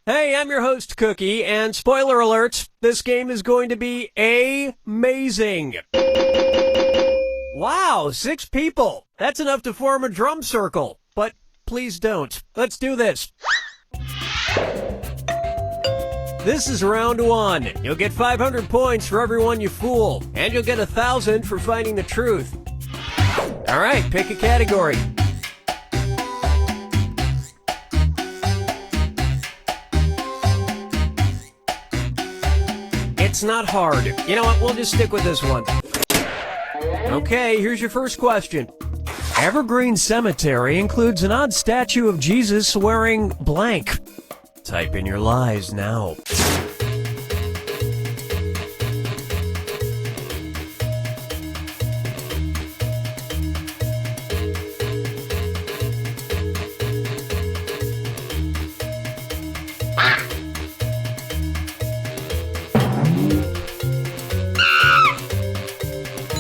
Hey, I'm your host, Cookie, and spoiler alert, this game is going to be amazing. Wow, 6 people. That's enough to form a drum circle. But please don't. Let's do this. This is round 1. You'll get 500 points for everyone you fool, and you'll get 1,000 for finding the truth. All right, pick a category. It's not hard. You know what? We'll just stick with this one. Okay, here's your first question. Evergreen Cemetery includes an odd statue of Jesus wearing blank. Type in your lies now.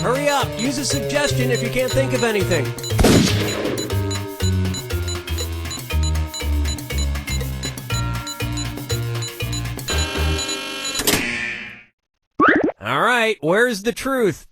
Hurry up! Use a suggestion if you can't think of anything. All right, where's the truth?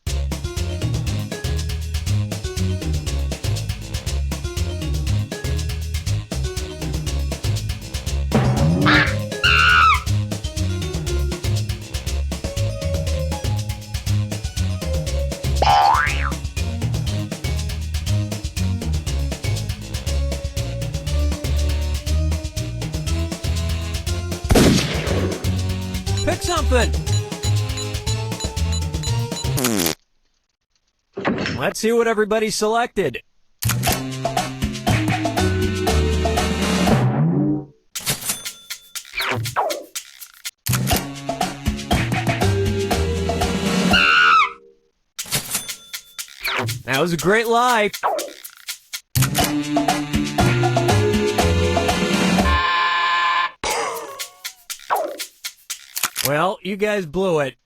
Pick something. Let's see what everybody selected. That was a great lie. Well, you guys blew it.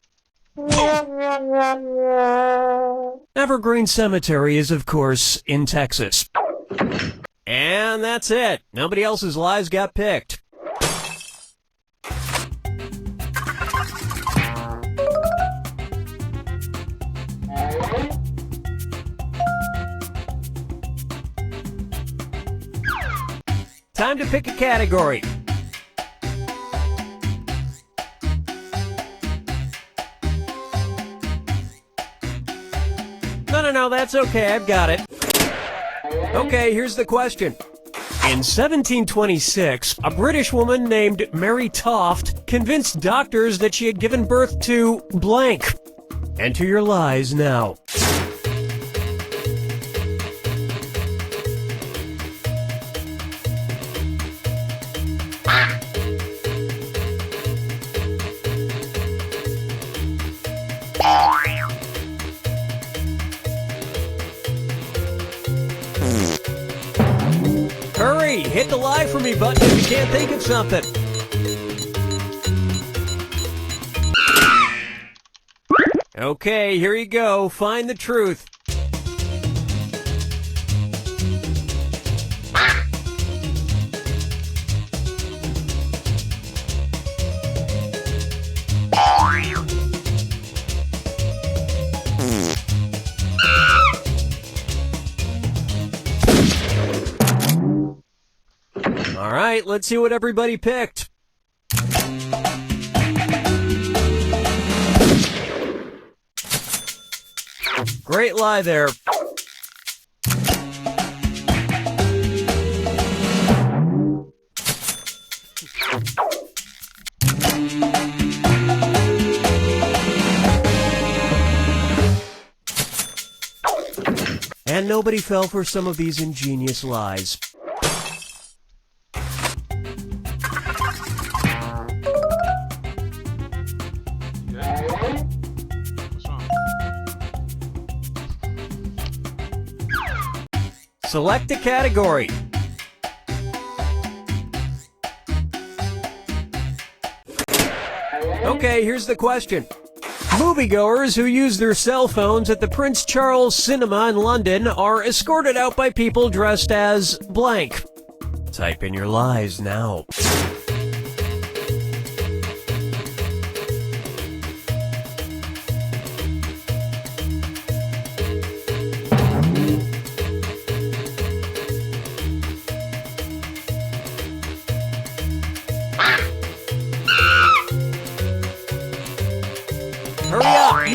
Evergreen Cemetery is, of course, in Texas. And that's it. Nobody else's lies got picked. Time to pick a category. No, that's okay. I've got it. Okay, here's the question. In 1726, a British woman named Mary Toft convinced doctors that she had given birth to blank. Enter your lies now. Hurry! Hit the lie for me button if you can't think of something. Okay, here you go. Find the truth. All right, let's see what everybody picked. Great lie there. And nobody fell for some of these ingenious lies. Select a category. Okay, here's the question. Moviegoers who use their cell phones at the Prince Charles Cinema in London are escorted out by people dressed as blank. Type in your lies now.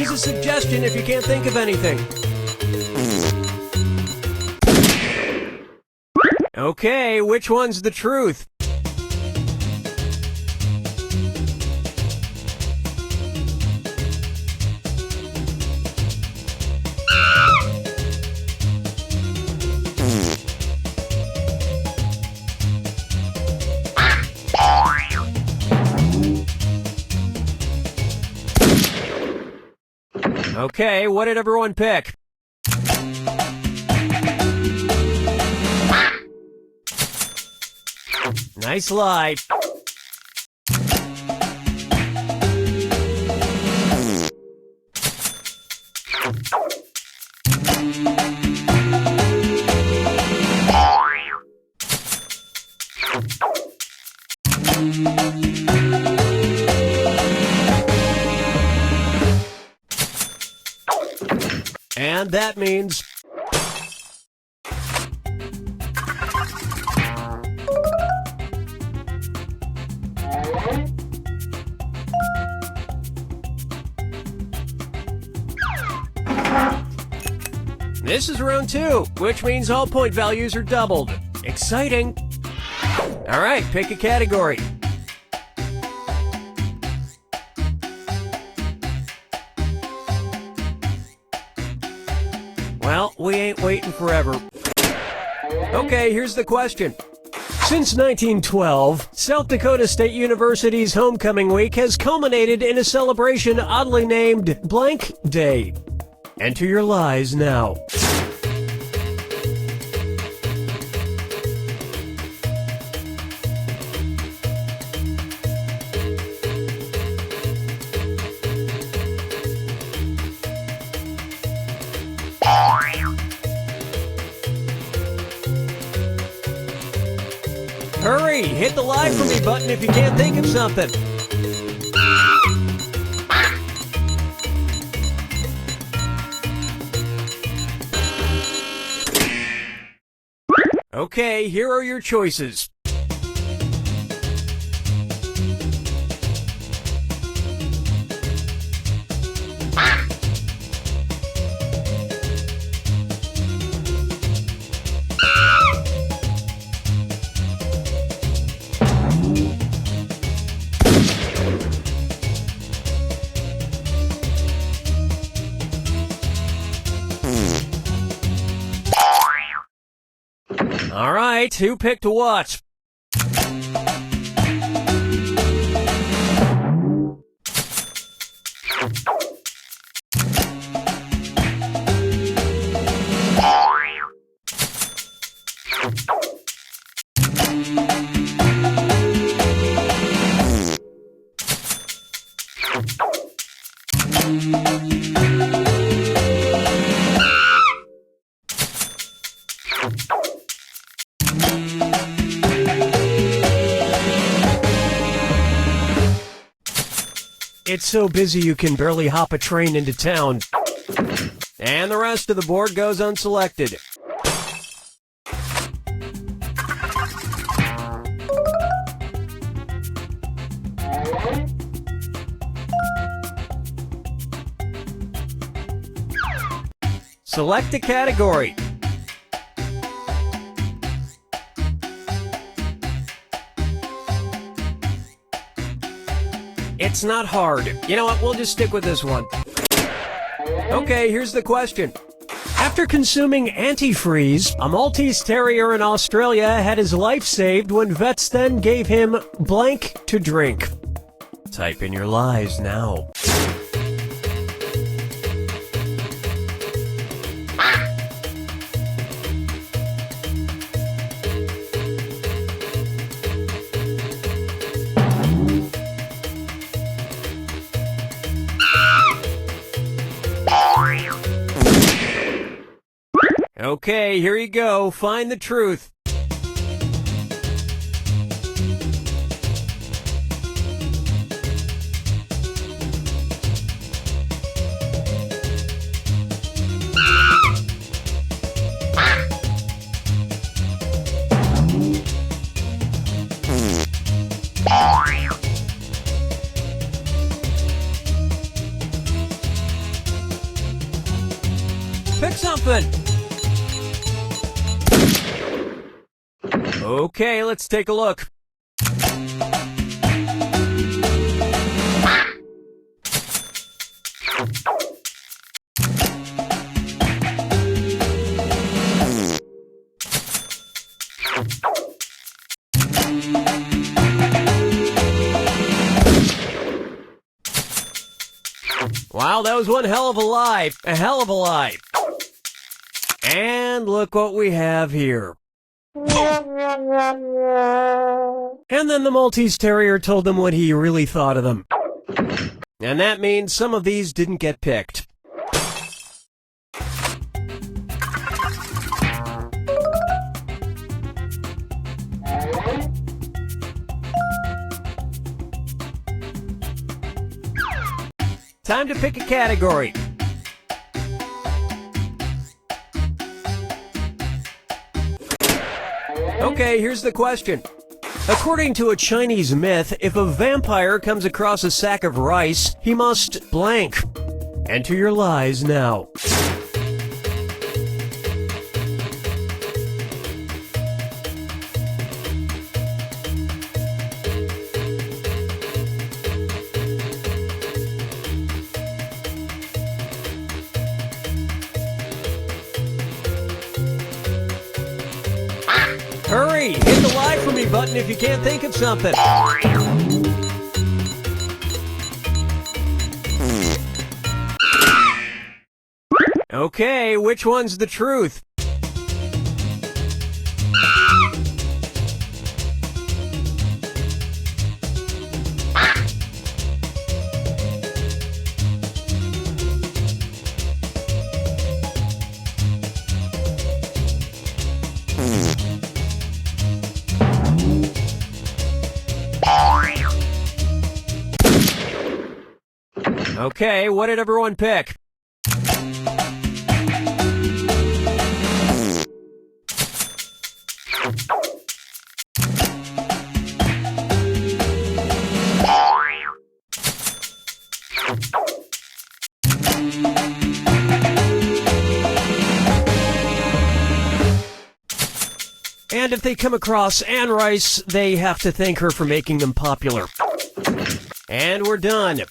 use a suggestion if you can't think of anything. Okay, which one's the truth? Okay, what did everyone pick? Nice lie. And that means... This is round 2, which means all point values are doubled. Exciting! Alright, pick a category. Well, we ain't waiting forever. Okay, here's the question. Since 1912, South Dakota State University's Homecoming Week has culminated in a celebration oddly named Blank Day. Enter your lies now. Hurry! Hit the lie for me button if you can't think of something. Okay, here are your choices. All right, who picked what? It's so busy you can barely hop a train into town. And the rest of the board goes unselected. Select a category. It's not hard. You know what? We'll just stick with this one. Okay, here's the question. After consuming antifreeze, a Maltese Terrier in Australia had his life saved when vets then gave him blank to drink. Type in your lies now. Okay, here you go. Find the truth. something! Okay, let's take a look. Wow, that was one hell of a lie. A hell of a lie. And look what we have here. And then the Maltese Terrier told them what he really thought of them. And that means some of these didn't get picked. Time to pick a category. Okay, here's the question. According to a Chinese myth, if a vampire comes across a sack of rice, he must blank. Enter your lies now. Hurry! Hit the lie for me button if you can't think of something. Okay, which one's the truth? Okay, what did everyone pick? And if they come across Anne Rice, they have to thank her for making them popular. And we're done.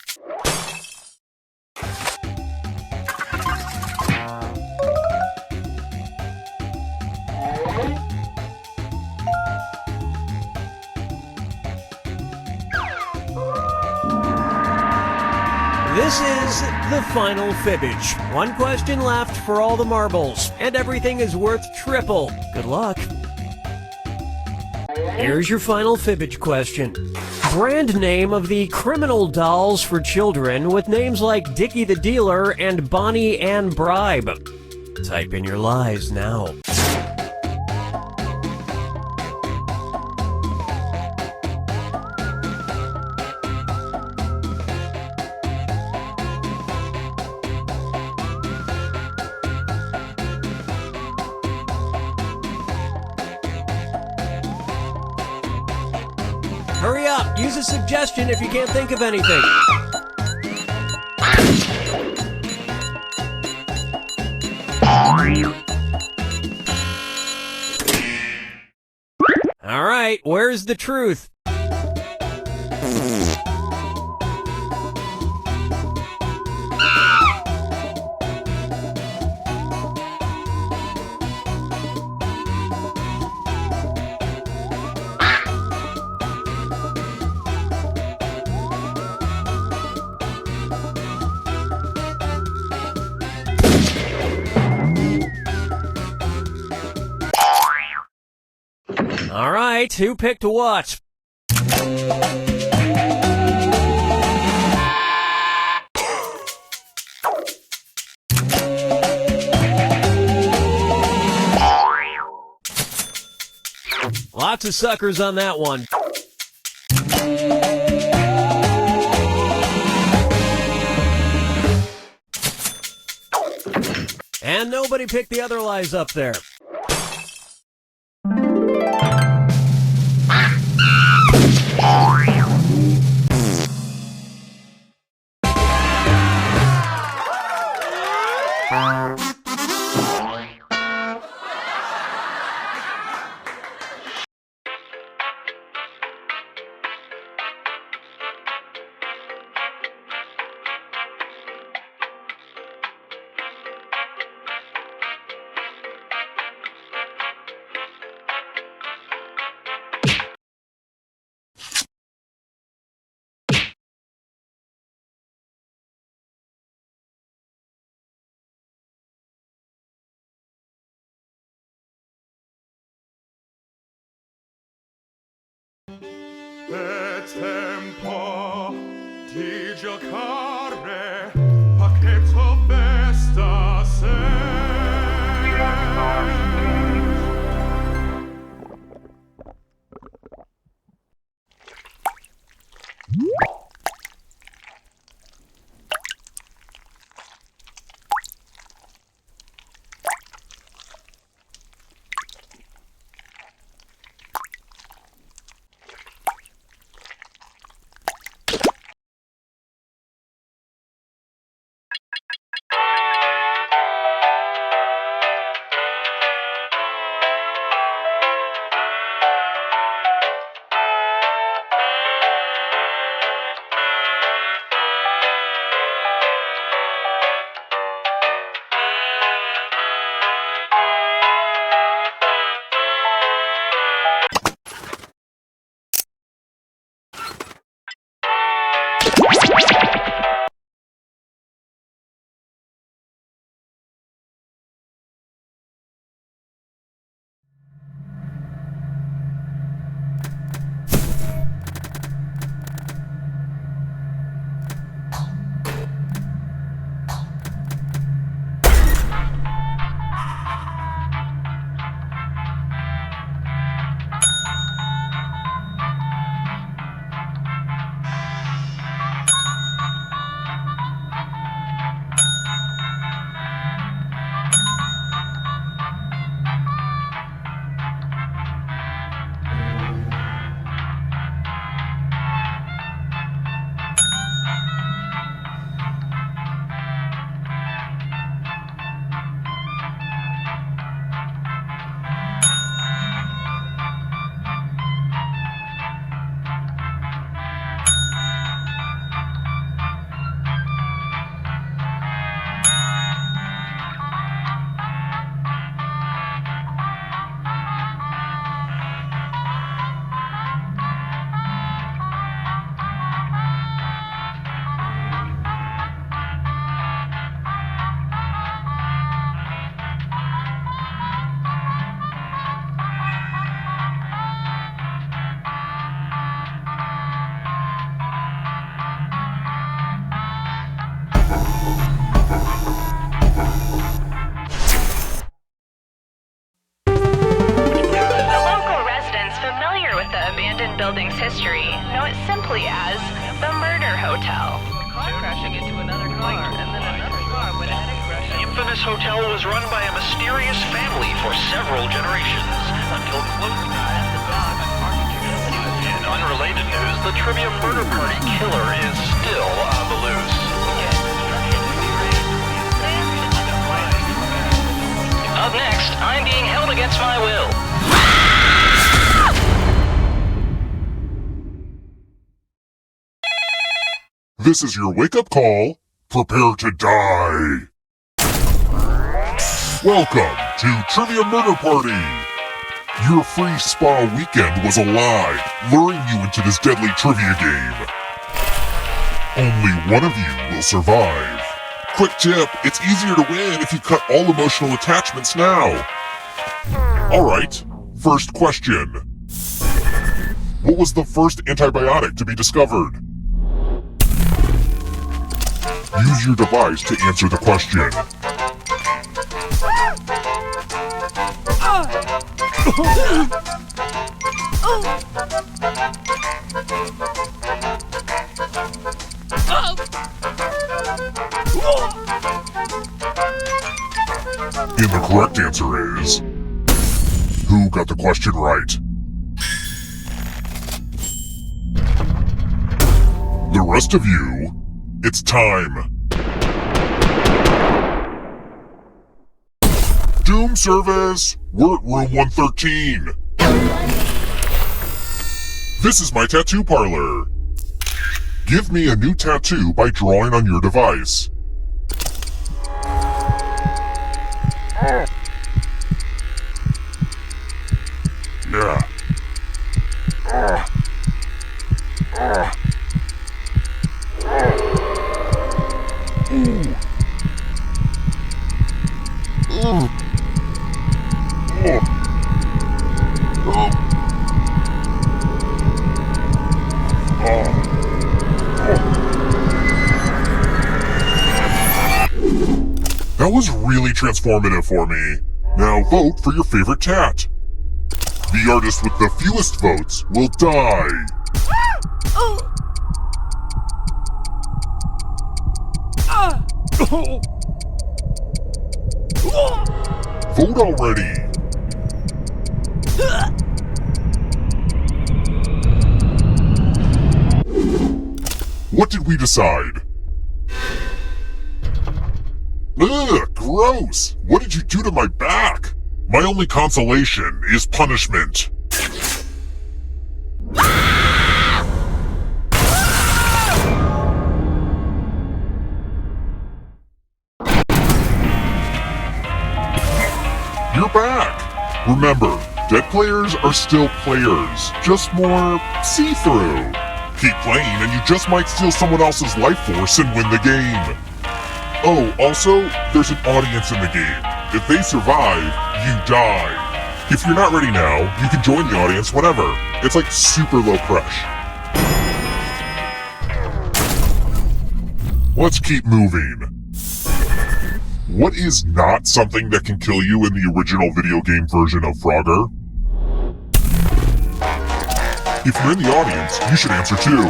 This is the final fibbage. One question left for all the marbles, and everything is worth triple. Good luck. Here's your final fibbage question. Brand name of the criminal dolls for children with names like Dickie the Dealer and Bonnie Ann Bribe. Type in your lies now. Hurry up! Use a suggestion if you can't think of anything. All right, where's the truth? All right, who picked what? Lots of suckers on that one. And nobody picked the other lies up there. tempo di giocare, pacchetto festa se. building's history know it simply as the Murder Hotel. Car crashing into another car, and then another car went ahead and crashed. The infamous hotel was run by a mysterious family for several generations until close time. In unrelated news, the Trivia Murder Party killer is still on the loose. Up next, I'm being held against my will. This is your wake-up call. Prepare to die. Welcome to Trivia Murder Party. Your free spa weekend was a lie, luring you into this deadly trivia game. Only one of you will survive. Quick tip, it's easier to win if you cut all emotional attachments now. Alright, first question. What was the first antibiotic to be discovered? Use your device to answer the question. And the correct answer is... Who got the question right? The rest of you, it's time. Doom service! We're at room 113. This is my tattoo parlor. Give me a new tattoo by drawing on your device. Yeah. That was really transformative for me. Now vote for your favorite tat. The artist with the fewest votes will die. Vote already. What did we decide? Ugh, gross! What did you do to my back? My only consolation is punishment. You're back! Remember, dead players are still players, just more see-through. Keep playing and you just might steal someone else's life force and win the game. Oh, also, there's an audience in the game. If they survive, you die. If you're not ready now, you can join the audience whenever. It's like super low crush. Let's keep moving. What is not something that can kill you in the original video game version of Frogger? If you're in the audience, you should answer too.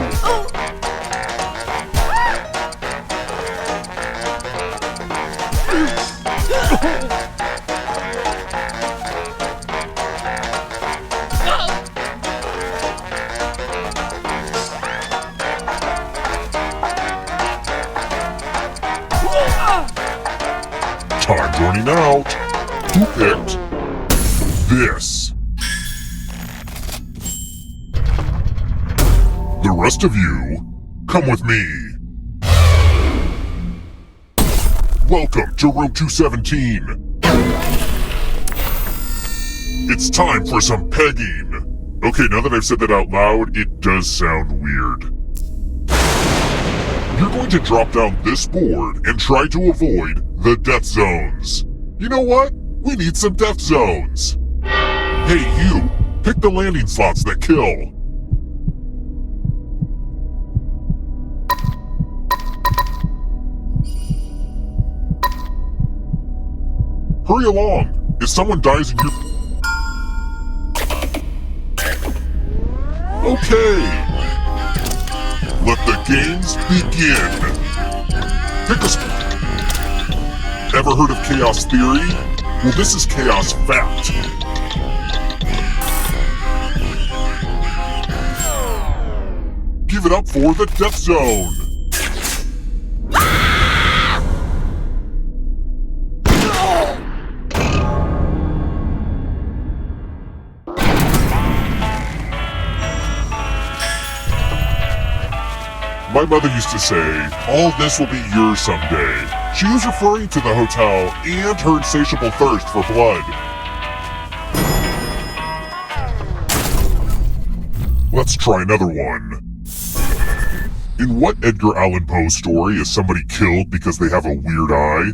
Time's running out. Who picked this? The rest of you, come with me. Welcome to room 217. It's time for some pegging. Okay, now that I've said that out loud, it does sound weird. You're going to drop down this board and try to avoid the death zones. You know what? We need some death zones. Hey, you! Pick the landing slots that kill. Hurry along! If someone dies in your... Okay! Let the games begin! Pick a spot. Ever heard of chaos theory? Well, this is chaos fact. Give it up for the death zone! My mother used to say, all this will be yours someday. She was referring to the hotel and her insatiable thirst for blood. Let's try another one. In what Edgar Allan Poe story is somebody killed because they have a weird eye?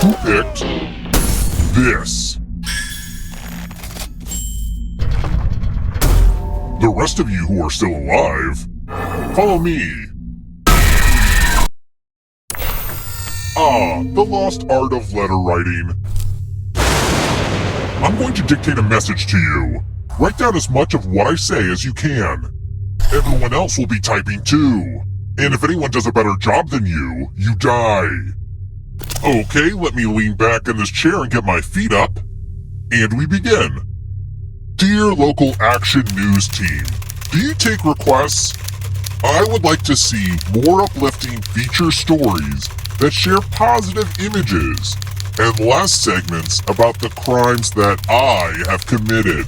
Who picked this? The rest of you who are still alive, follow me. Ah, the lost art of letter writing. I'm going to dictate a message to you. Write down as much of what I say as you can. Everyone else will be typing too. And if anyone does a better job than you, you die. Okay, let me lean back in this chair and get my feet up. And we begin. Dear local action news team, do you take requests? I would like to see more uplifting feature stories that share positive images and less segments about the crimes that I have committed.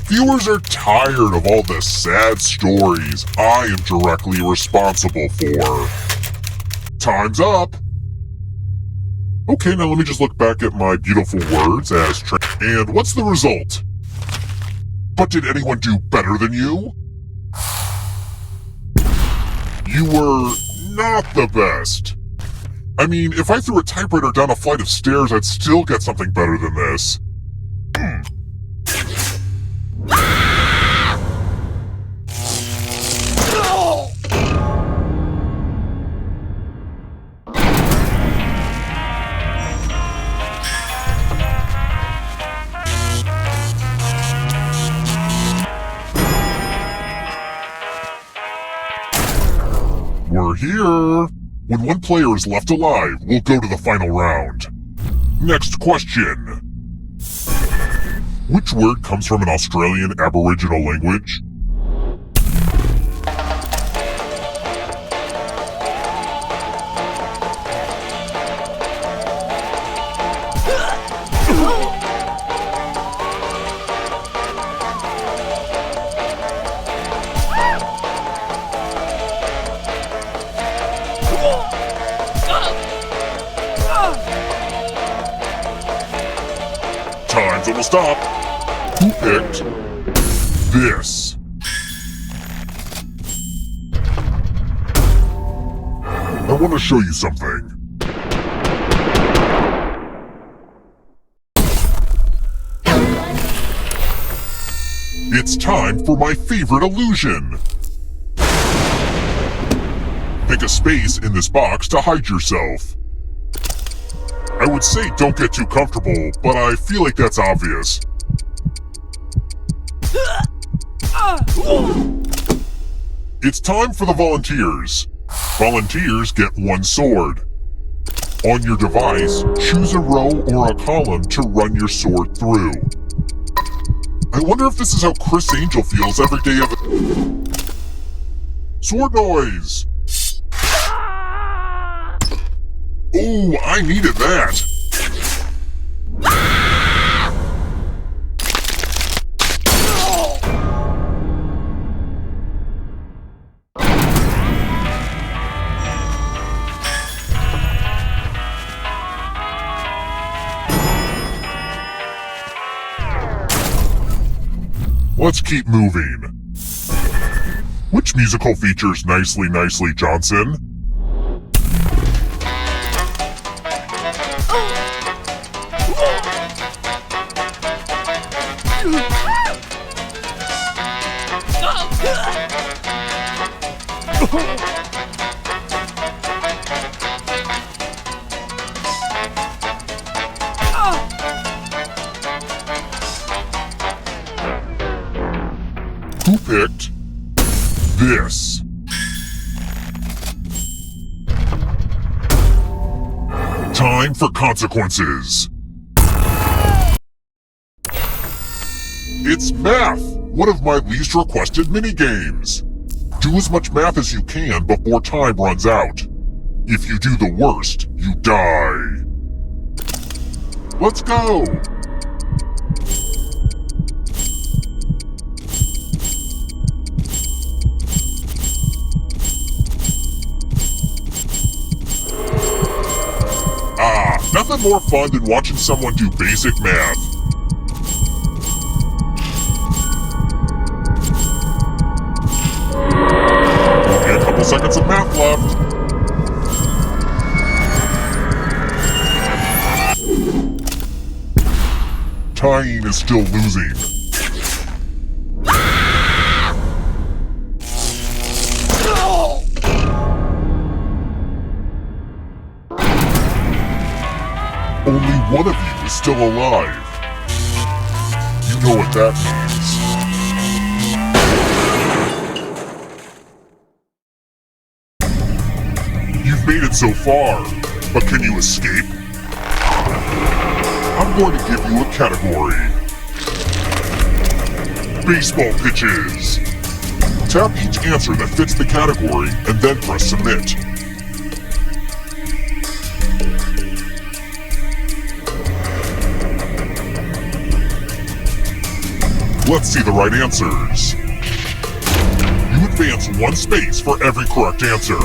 Viewers are tired of all the sad stories I am directly responsible for. Time's up. Okay, now let me just look back at my beautiful words as and what's the result? But did anyone do better than you? You were not the best. I mean, if I threw a typewriter down a flight of stairs, I'd still get something better than this. We're here! When one player is left alive, we'll go to the final round. Next question. Which word comes from an Australian Aboriginal language? Time's almost up. Who picked this? I want to show you something. It's time for my favorite illusion. Pick a space in this box to hide yourself. I would say don't get too comfortable, but I feel like that's obvious. It's time for the volunteers. Volunteers get one sword. On your device, choose a row or a column to run your sword through. I wonder if this is how Chris Angel feels every day of it. Sword noise! Ooh, I needed that! Let's keep moving. Which musical features Nicely Nicely Johnson? Who picked this? Time for consequences. It's math, one of my least requested minigames. Do as much math as you can before time runs out. If you do the worst, you die. Let's go! Nothing more fun than watching someone do basic math. Only a couple seconds of math left. Tying is still losing. Only one of you is still alive. You know what that means. You've made it so far, but can you escape? I'm going to give you a category. Baseball pitches. Tap each answer that fits the category and then press submit. Let's see the right answers. You advance one space for every correct answer.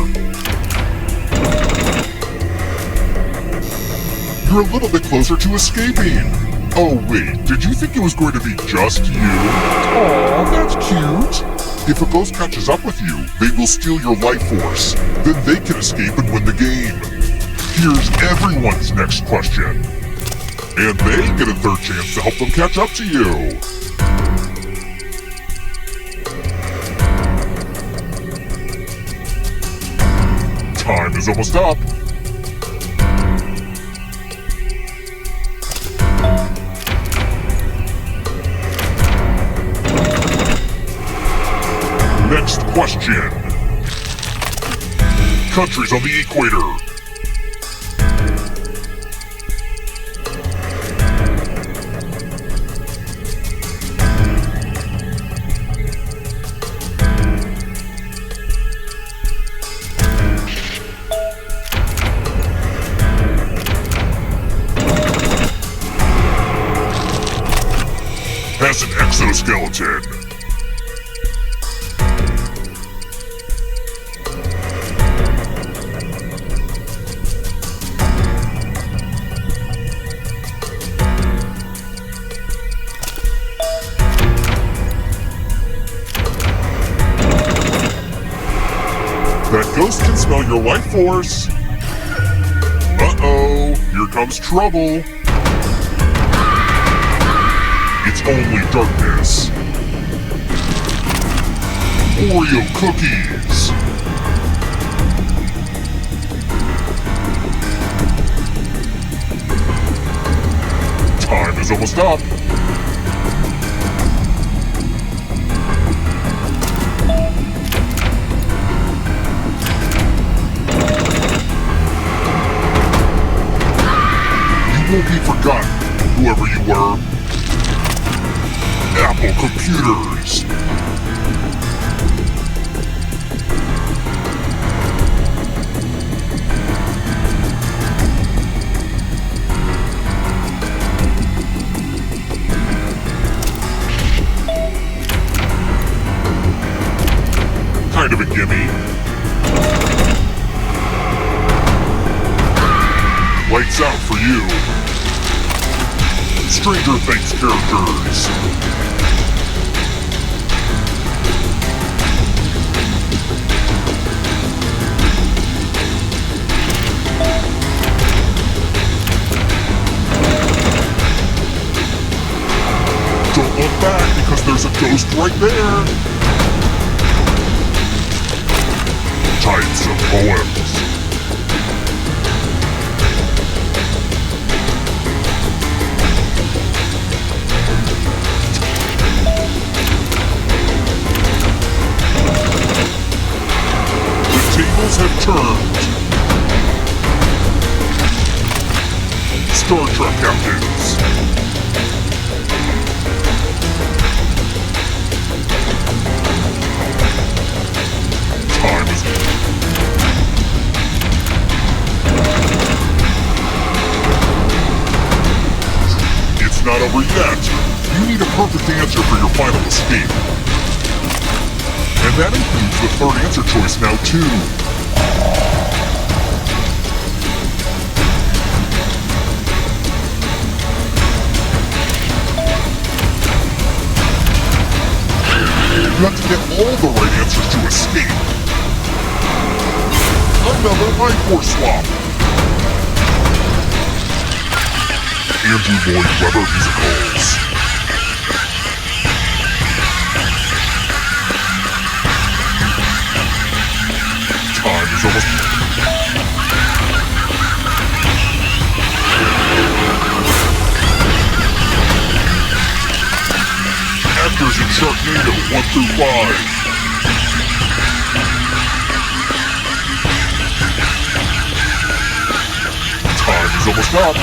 You're a little bit closer to escaping. Oh wait, did you think it was going to be just you? Aw, that's cute. If a ghost catches up with you, they will steal your life force. Then they can escape and win the game. Here's everyone's next question. And they get a third chance to help them catch up to you. Time is almost up. Next question. Countries on the equator. Has an exoskeleton. That ghost can smell your life force. Uh-oh, here comes trouble. It's only darkness. Oreo cookies. Time is almost up. You won't be forgotten, whoever you were. Apple computers. Kind of a gimme. Lights out for you. Stranger Things characters. Don't look back because there's a ghost right there. Types of poems. Have turned. Star Trek captains. Time is... It's not over yet. You need a perfect answer for your final escape. And that includes the third answer choice now too. You have to get all the right answers to escape. Another life force swap. Andrew Lloyd Webber musicals. Time is almost... Actors in Sharknado 1 through 5. Time is almost up.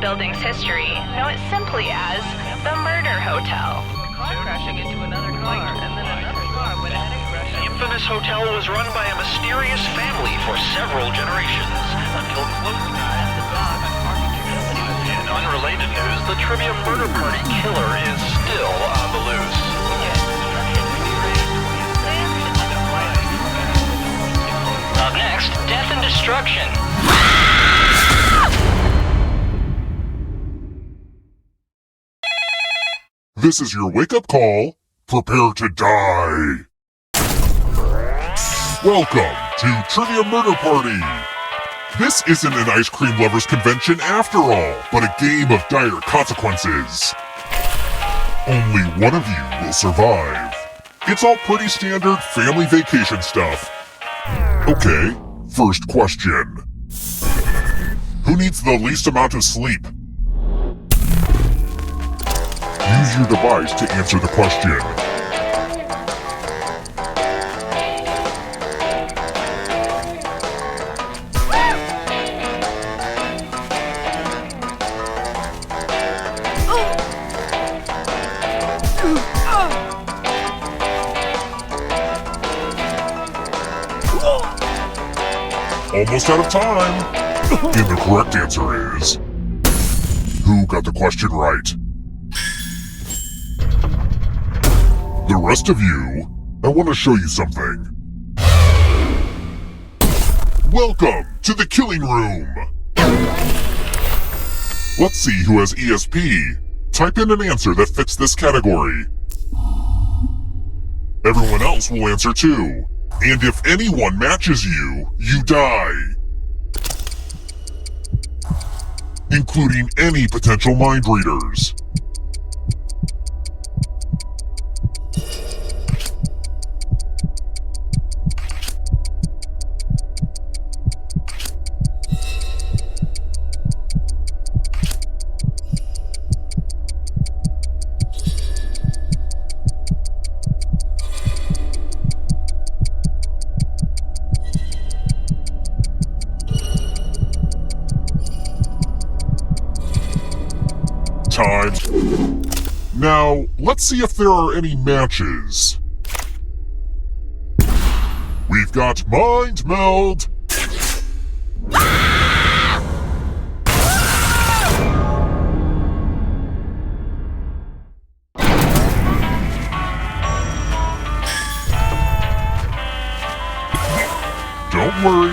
building's history, know it simply as the Murder Hotel. Car crashing into another car, and then another car went ahead and crashed. The infamous hotel was run by a mysterious family for several generations until close ties the dog on architecture. In unrelated news, the Trivia Murder Party killer is still on the loose. Up next, death and destruction. This is your wake-up call. Prepare to die. Welcome to Trivia Murder Party. This isn't an ice cream lovers convention after all, but a game of dire consequences. Only one of you will survive. It's all pretty standard family vacation stuff. Okay, first question. Who needs the least amount of sleep? Use your device to answer the question. Almost out of time. And the correct answer is... Who got the question right? The rest of you, I want to show you something. Welcome to the killing room. Let's see who has ESP. Type in an answer that fits this category. Everyone else will answer too. And if anyone matches you, you die. Including any potential mind readers. Time. Now, let's see if there are any matches. We've got Mind Meld. Don't worry,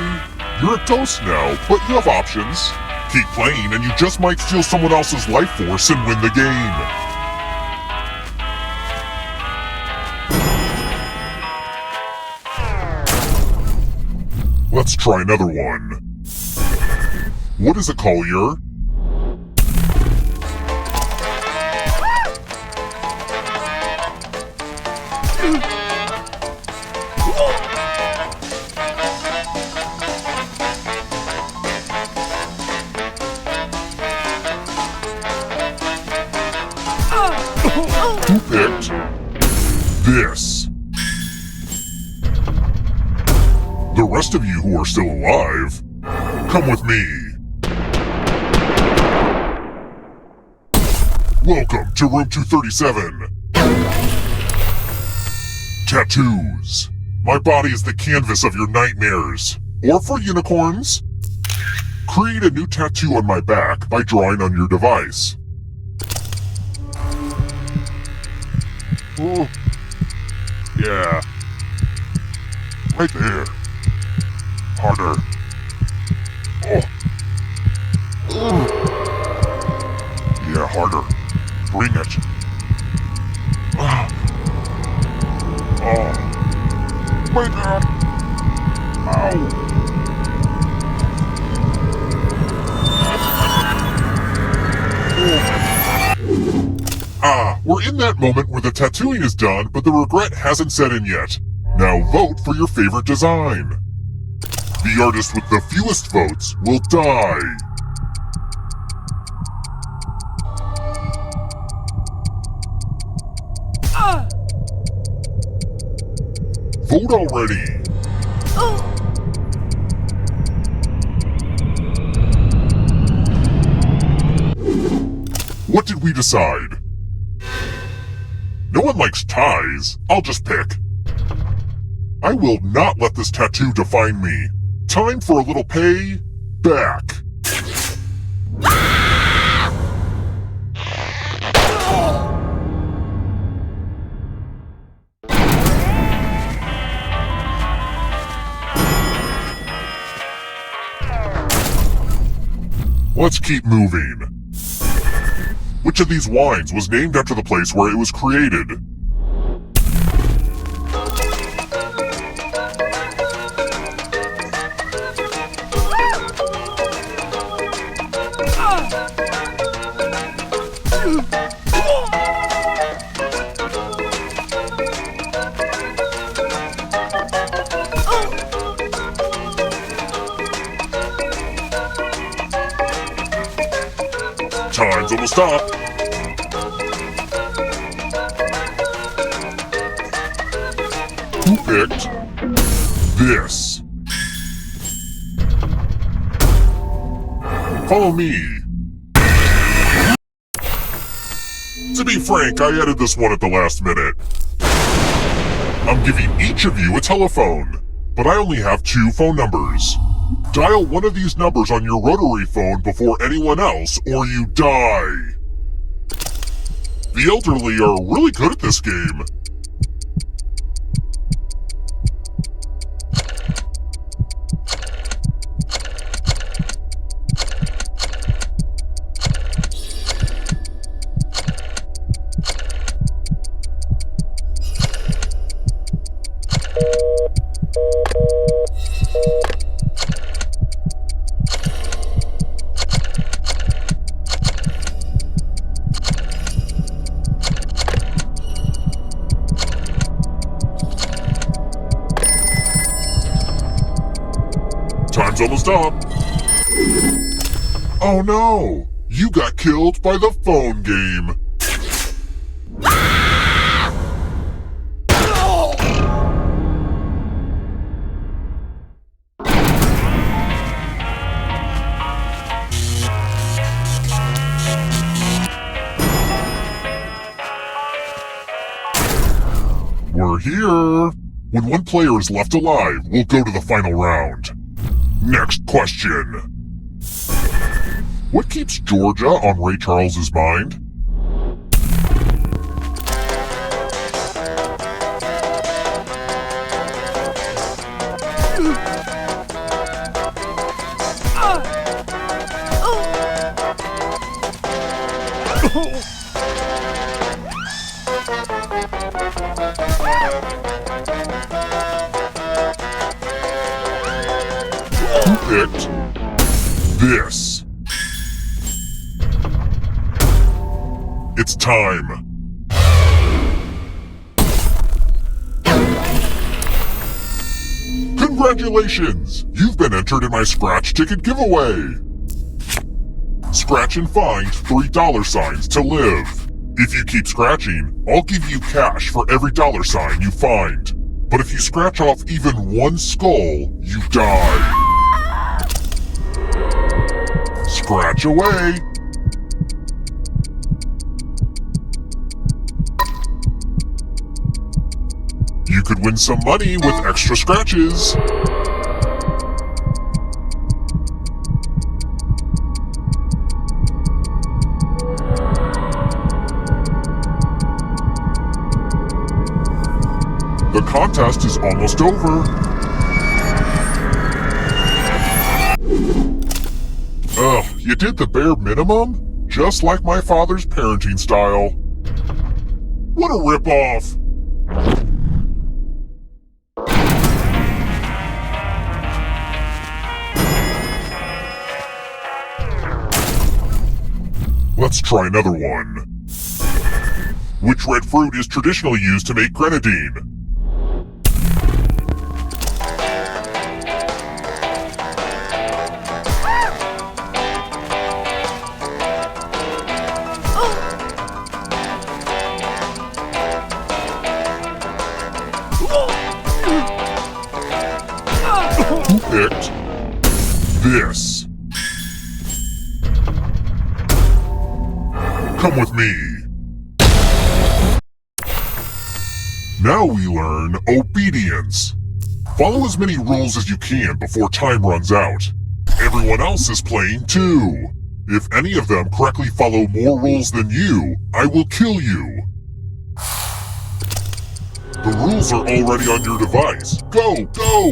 you're a toast now, but you have options. Keep playing and you just might steal someone else's life force and win the game. Let's try another one. What is a collier? Who picked this? The rest of you who are still alive, come with me. Welcome to room 237. Tattoos. My body is the canvas of your nightmares. Or for unicorns. Create a new tattoo on my back by drawing on your device. Oh. Yeah. Right there. Harder. Oh. Oh. Yeah, harder. Bring it. Oh. Wake up. Ow. We're in that moment where the tattooing is done, but the regret hasn't set in yet. Now vote for your favorite design. The artist with the fewest votes will die. Vote already. What did we decide? No one likes ties. I'll just pick. I will not let this tattoo define me. Time for a little pay back. Let's keep moving. Which of these wines was named after the place where it was created? Time's almost up. Who picked this? Follow me. To be frank, I added this one at the last minute. I'm giving each of you a telephone, but I only have 2 phone numbers. Dial one of these numbers on your rotary phone before anyone else, or you die. The elderly are really good at this game. Time's almost up. Oh no! You got killed by the phone game. We're here. When one player is left alive, we'll go to the final round. Next question. What keeps Georgia on Ray Charles's mind? Who picked this? It's time. Congratulations! You've been entered in my scratch ticket giveaway. Scratch and find $3 to live. If you keep scratching, I'll give you cash for every $sign you find. But if you scratch off even one skull, you die. Scratch away. You could win some money with extra scratches. The contest is almost over. Ugh, you did the bare minimum? Just like my father's parenting style. What a ripoff! Let's try another one. Which red fruit is traditionally used to make grenadine? Who picked this? Come with me. Now we learn obedience. Follow as many rules as you can before time runs out. Everyone else is playing too. If any of them correctly follow more rules than you, I will kill you. The rules are already on your device. Go, go!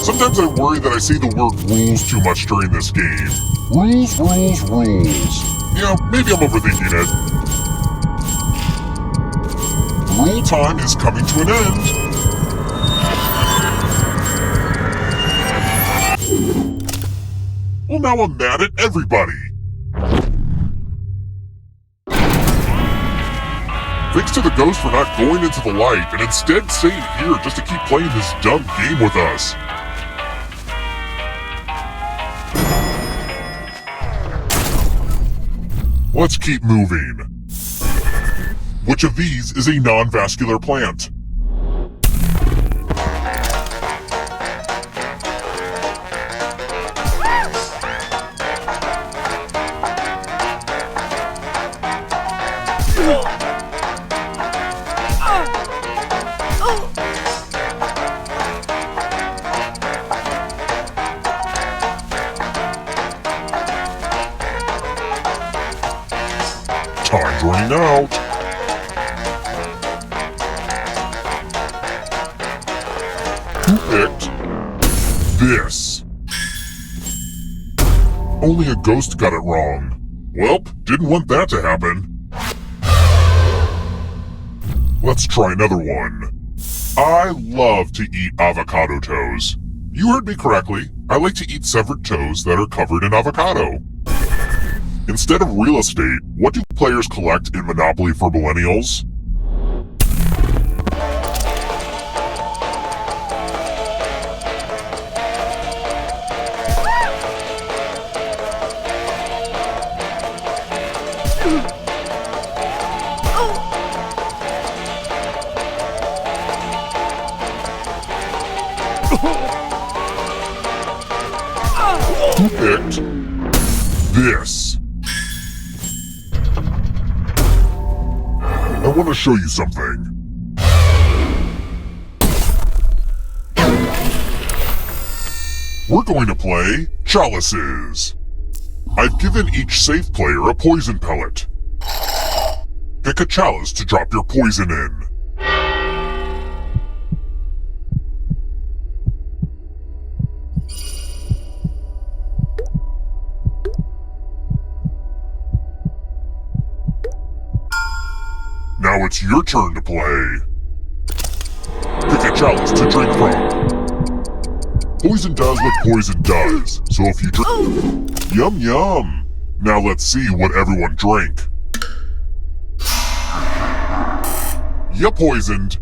Sometimes I worry that I say the word rules too much during this game. Rules, rules, rules. Yeah, maybe I'm overthinking it. Rule time is coming to an end. Well, now I'm mad at everybody. Thanks to the ghost for not going into the light and instead staying here just to keep playing this dumb game with us. Let's keep moving. Which of these is a non-vascular plant? Time's running out. Who picked this? Only a ghost got it wrong. Welp, didn't want that to happen. Let's try another one. I love to eat avocado toes. You heard me correctly. I like to eat severed toes that are covered in avocado. Instead of real estate, what do players collect in Monopoly for Millennials? Who picked this? I want to show you something. We're going to play Chalices. I've given each safe player a poison pellet. Pick a chalice to drop your poison in. Now it's your turn to play. Pick a chalice to drink from. Poison does what poison does, so if you drink... Yum yum! Now let's see what everyone drank. You poisoned.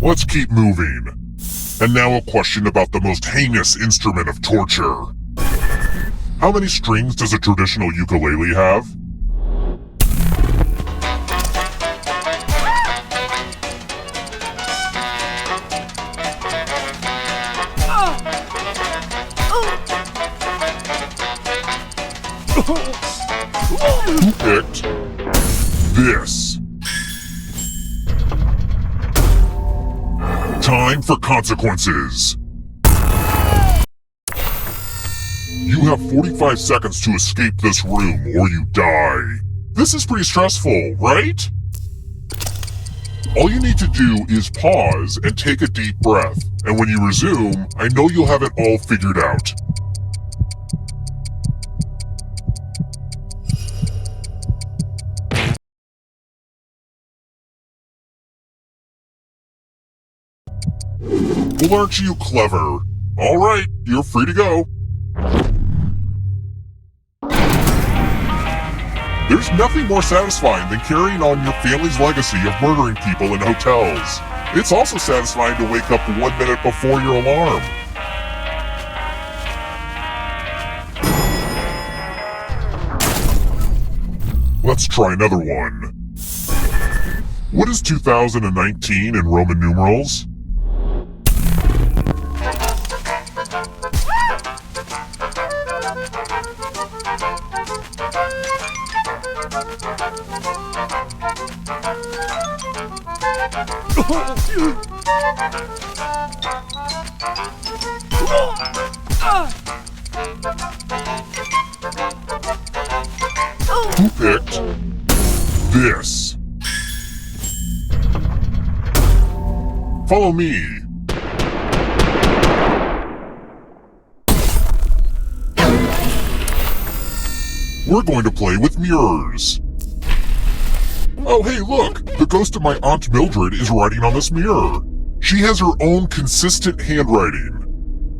Let's keep moving. And now a question about the most heinous instrument of torture. How many strings does a traditional ukulele have? Who picked this? Time for consequences. You have 45 seconds to escape this room or you die. This is pretty stressful, right? All you need to do is pause and take a deep breath, and when you resume, I know you'll have it all figured out. Well, aren't you clever? Alright, you're free to go. There's nothing more satisfying than carrying on your family's legacy of murdering people in hotels. It's also satisfying to wake up 1 minute before your alarm. Let's try another one. What is 2019 in Roman numerals? Who picked this? Follow me. We're going to play with mirrors. Oh, hey, look! The ghost of my Aunt Mildred is writing on this mirror. She has her own consistent handwriting.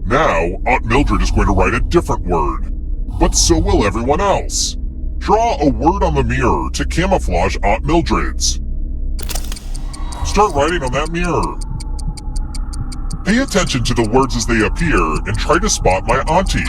Now, Aunt Mildred is going to write a different word. But so will everyone else. Draw a word on the mirror to camouflage Aunt Mildred's. Start writing on that mirror. Pay attention to the words as they appear and try to spot my auntie.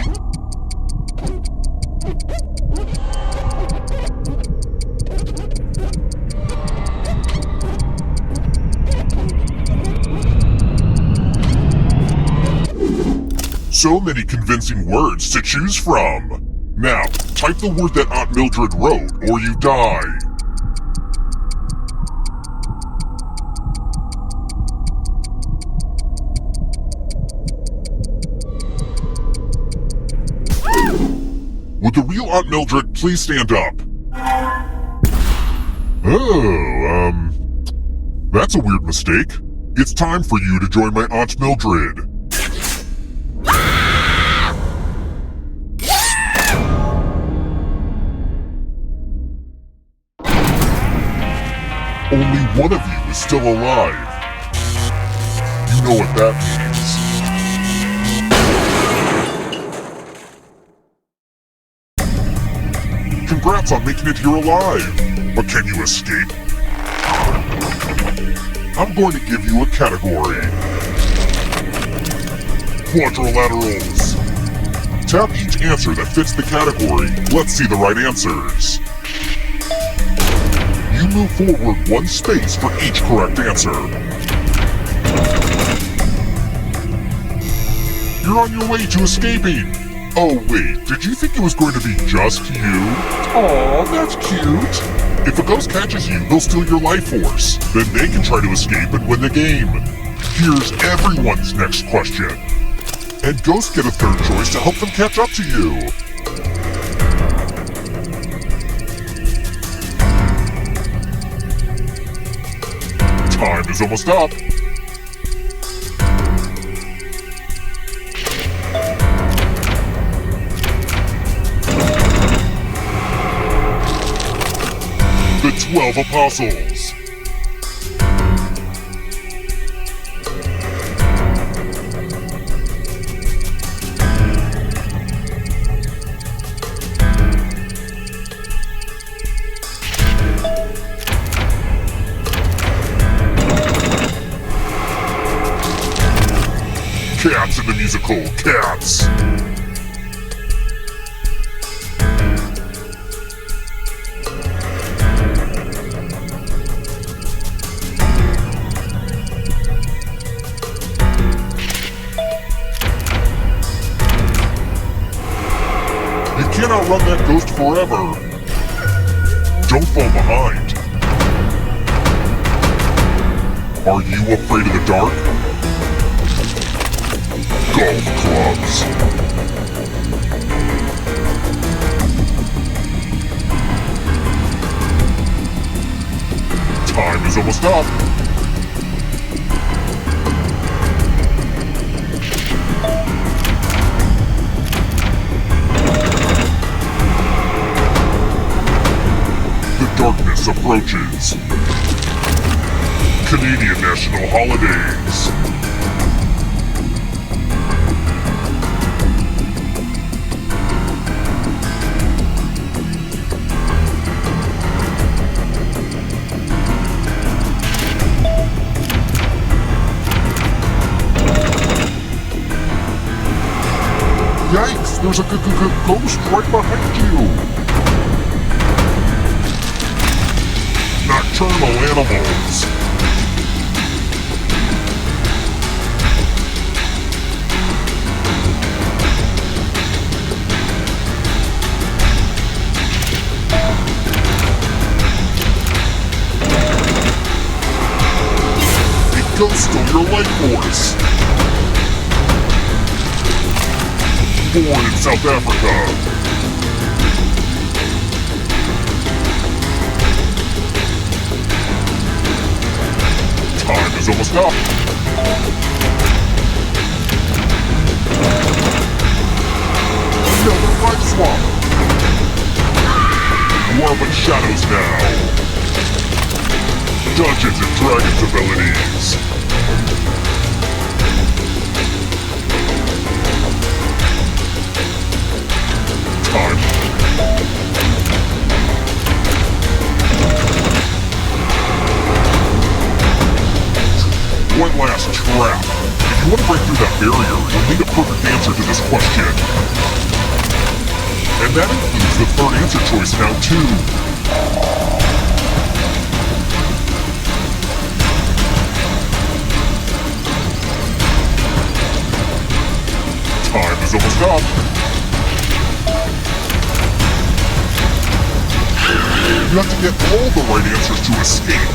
So many convincing words to choose from. Now, type the word that Aunt Mildred wrote, or you die. Would the real Aunt Mildred please stand up? Oh, that's a weird mistake. It's time for you to join my Aunt Mildred. Only one of you is still alive. You know what that means. Congrats on making it here alive. But can you escape? I'm going to give you a category. Quadrilaterals. Tap each answer that fits the category. Let's see the right answers. You move forward 1 space for each correct answer. You're on your way to escaping. Oh wait, did you think it was going to be just you? Aw, that's cute. If a ghost catches you, they'll steal your life force. Then they can try to escape and win the game. Here's everyone's next question. And ghosts get a third choice to help them catch up to you. Time is almost up. The 12 Apostles. Cats in the musical Cats. You can't outrun that ghost forever. Don't fall behind. Are you afraid of the dark? Golf clubs. Time is almost up. The darkness approaches. Canadian national holidays. There's a ghost right behind you! Nocturnal animals! A ghost stole your life force! Born in South Africa! Time is almost up. Another life swap. You are but shadows now. Dungeons and Dragons abilities. Time. One last trap. If you want to break through that barrier, you'll need a perfect answer to this question. And that includes the third answer choice now, too. Time is almost up. You have to get all the right answers to escape.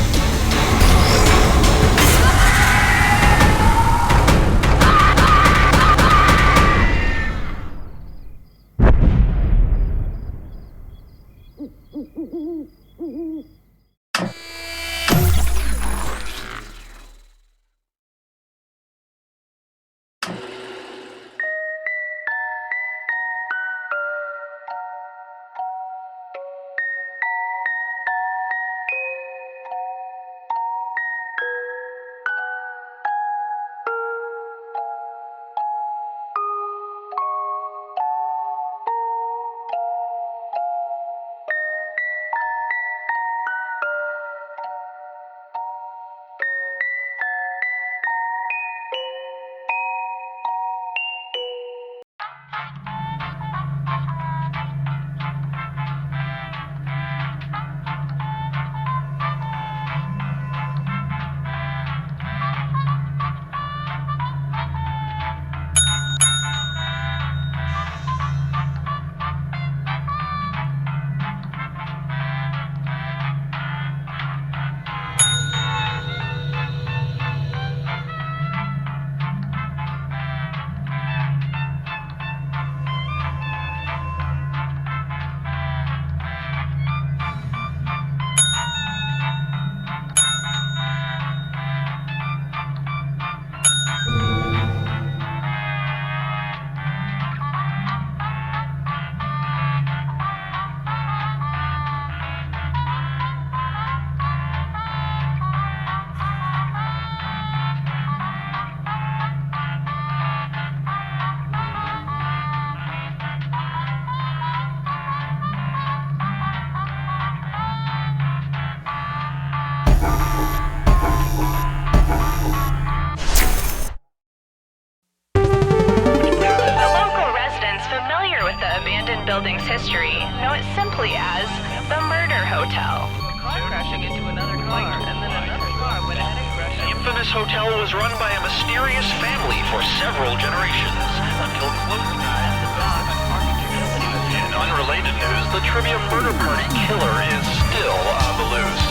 building's history know it simply as the Murder Hotel. Car crashing into another car, and then another car went ahead and crashed. The infamous hotel was run by a mysterious family for several generations, until close ties to dog architecture. In unrelated news, the Trivia Murder Party killer is still on the loose.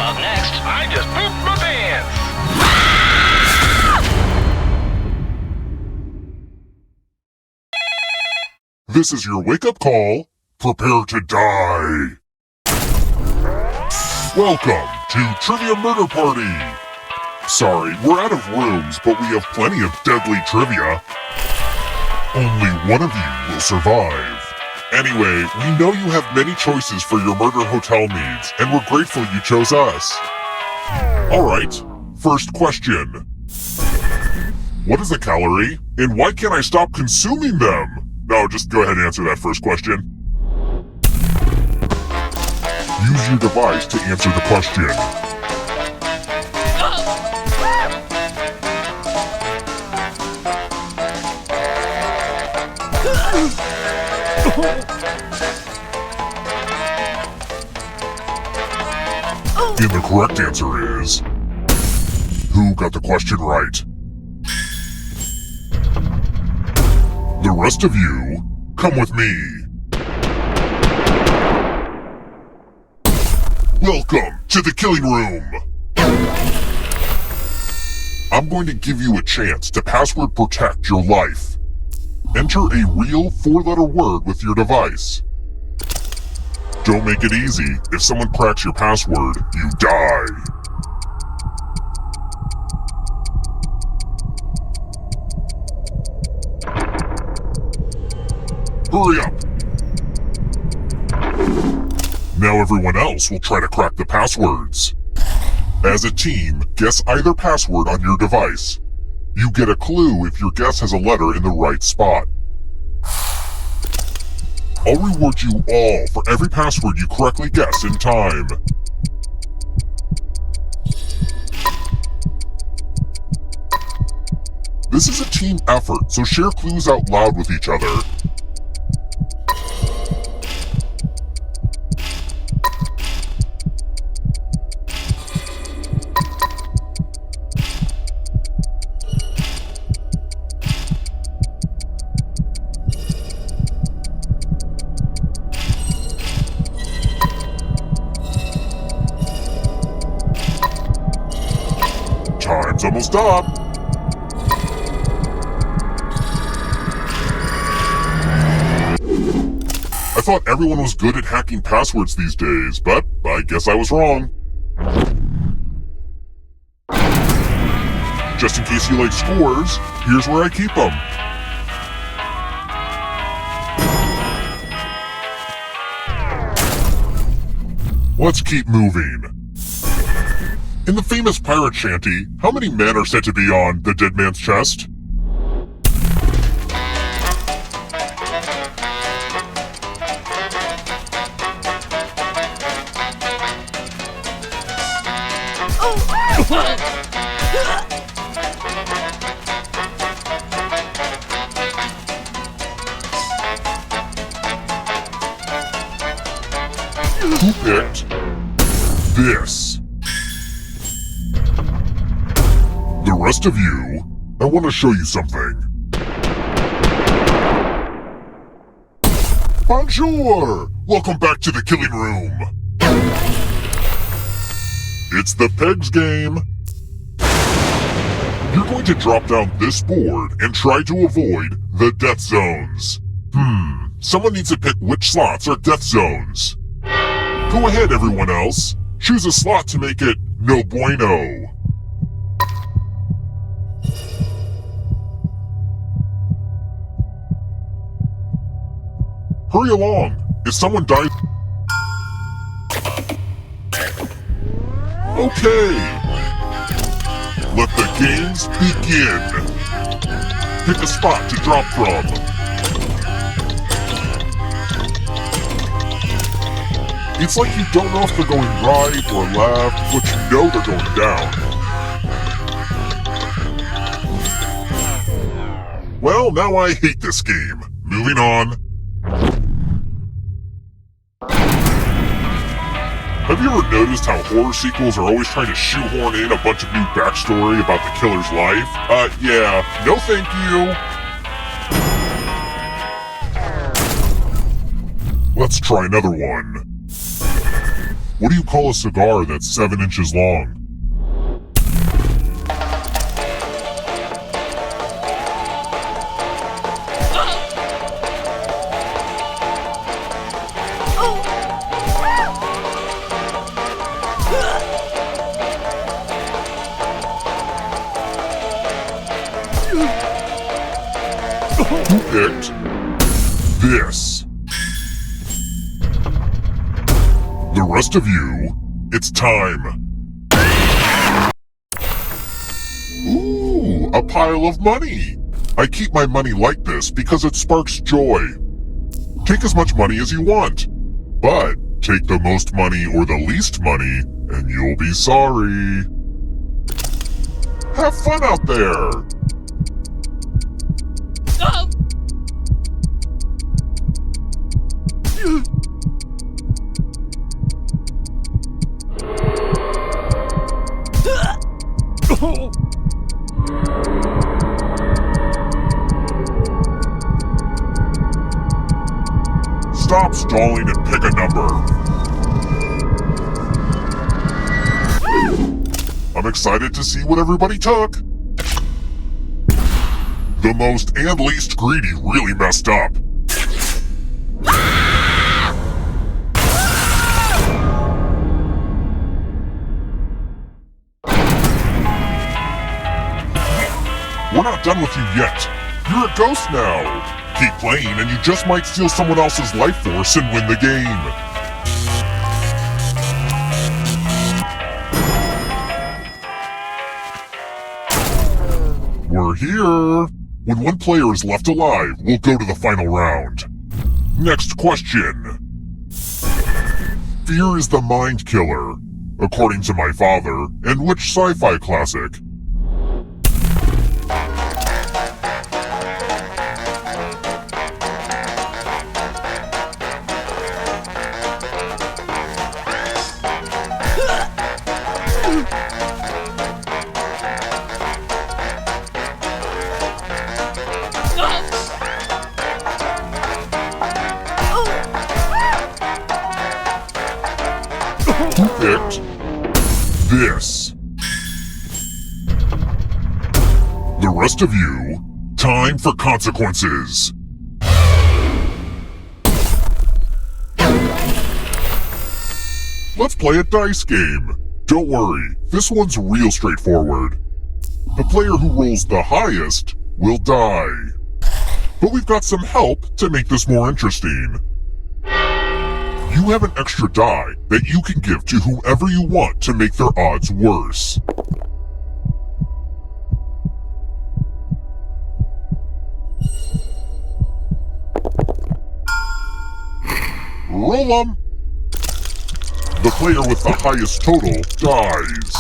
Up next, I just pooped my pants! This is your wake-up call. Prepare to die. Welcome to Trivia Murder Party. Sorry, we're out of rooms, but we have plenty of deadly trivia. Only one of you will survive. Anyway, we know you have many choices for your murder hotel needs, and we're grateful you chose us. Alright, first question. What is a calorie, and why can't I stop consuming them? No, just go ahead and answer that first question. Use your device to answer the question. And the correct answer is... Who got the question right? The rest of you, come with me. Welcome to the killing room. I'm going to give you a chance to password protect your life. Enter a real 4-letter word with your device. Don't make it easy. If someone cracks your password, you die. Hurry up! Now everyone else will try to crack the passwords. As a team, guess either password on your device. You get a clue if your guess has a letter in the right spot. I'll reward you all for every password you correctly guess in time. This is a team effort, so share clues out loud with each other. Time's almost up. I thought everyone was good at hacking passwords these days, but I guess I was wrong. Just in case you like scores, here's where I keep them. Let's keep moving. In the famous pirate shanty, how many men are said to be on the dead man's chest? Who picked this? The rest of you, I want to show you something. Bonjour! Welcome back to the killing room. It's the pegs game. You're going to drop down this board and try to avoid the death zones. Someone needs to pick which slots are death zones. Go ahead, everyone else. Choose a slot to make it no bueno. Hurry along. If someone dies... Okay. Let the games begin. Pick a spot to drop from. It's like you don't know if they're going right or left, but you know they're going down. Well, now I hate this game. Moving on. Have you ever noticed how horror sequels are always trying to shoehorn in a bunch of new backstory about the killer's life? Yeah, no thank you. Let's try another one. What do you call a cigar that's 7 inches long? Who picked this? The rest of you, it's time. Ooh, a pile of money. I keep my money like this because it sparks joy. Take as much money as you want, but take the most money or the least money, and you'll be sorry. Have fun out there. Stop stalling and pick a number. I'm excited to see what everybody took. The most and least greedy really messed up. We're not done with you yet. You're a ghost now. Keep playing and you just might steal someone else's life force and win the game. We're here. When one player is left alive, we'll go to the final round. Next question. Fear is the mind killer, according to my father, and which sci-fi classic? Who picked this? The rest of you, time for consequences. Let's play a dice game. Don't worry, this one's real straightforward. The player who rolls the highest will die. But we've got some help to make this more interesting. You have an extra die that you can give to whoever you want to make their odds worse. Roll 'em! The player with the highest total dies.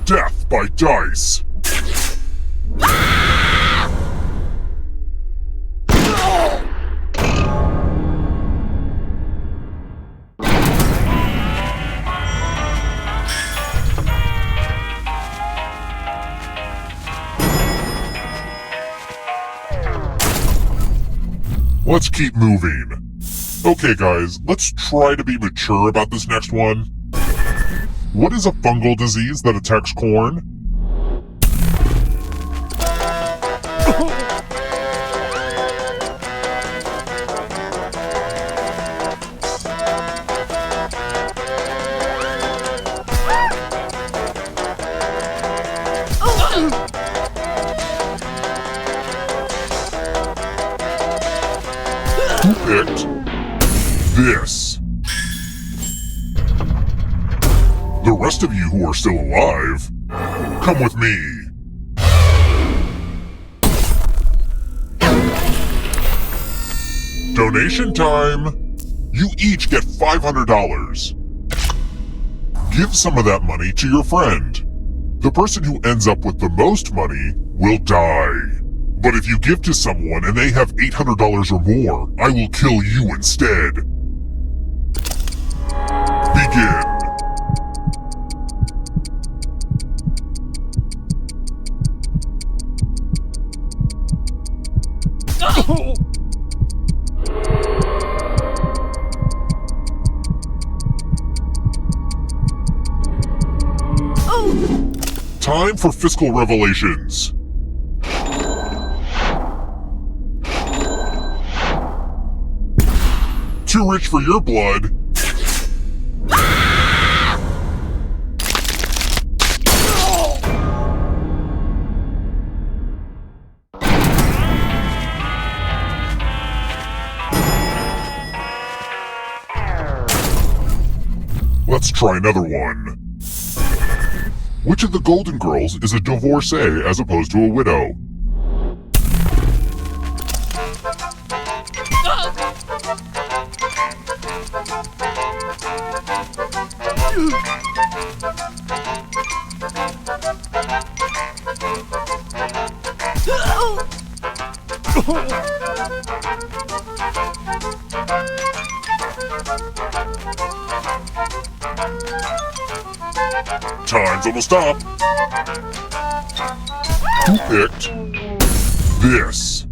Death by dice. Let's keep moving. Okay guys, let's try to be mature about this next one. What is a fungal disease that attacks corn? Who picked this? The rest of you who are still alive, come with me. Donation time! You each get $500. Give some of that money to your friend. The person who ends up with the most money will die. But if you give to someone and they have $800 or more, I will kill you instead. Begin. Time for fiscal revelations. Too rich for your blood. Let's try another one. Which of the Golden Girls is a divorcee as opposed to a widow? Time's almost up. Who picked this?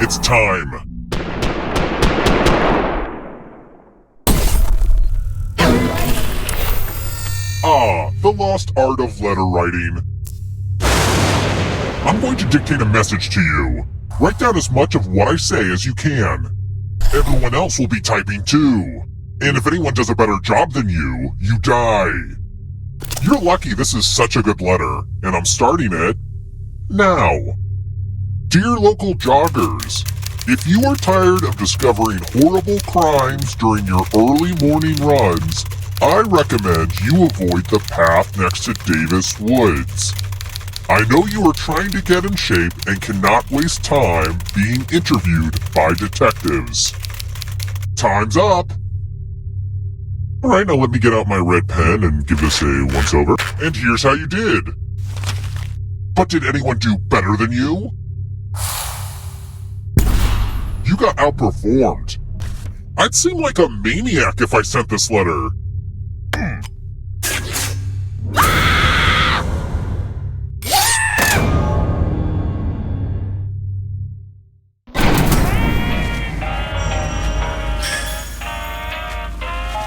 It's time. The lost art of letter writing. I'm going to dictate a message to you. Write down as much of what I say as you can. Everyone else will be typing too. And if anyone does a better job than you, you die. You're lucky this is such a good letter, and I'm starting it now. Dear local joggers, if you are tired of discovering horrible crimes during your early morning runs, I recommend you avoid the path next to Davis Woods. I know you are trying to get in shape and cannot waste time being interviewed by detectives. Time's up! Alright, now let me get out my red pen and give this a once-over. And here's how you did. But did anyone do better than you? You got outperformed. I'd seem like a maniac if I sent this letter.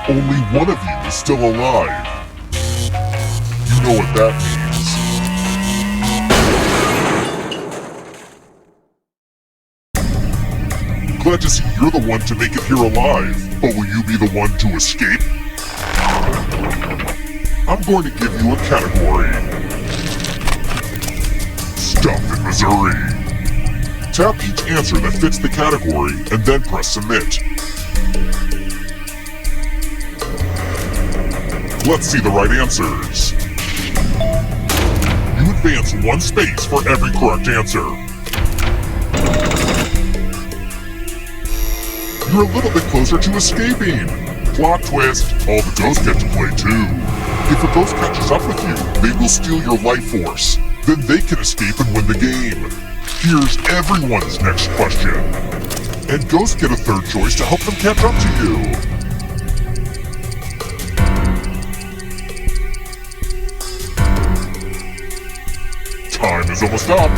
Only one of you is still alive. You know what that means. Glad to see you're the one to make it here alive, but will you be the one to escape? I'm going to give you a category. Stuff in Missouri. Tap each answer that fits the category and then press submit. Let's see the right answers. You advance 1 space for every correct answer. You're a little bit closer to escaping. Plot twist, all the ghosts get to play too. If a ghost catches up with you, they will steal your life force. Then they can escape and win the game. Here's everyone's next question. And ghosts get a third choice to help them catch up to you. Time is almost up.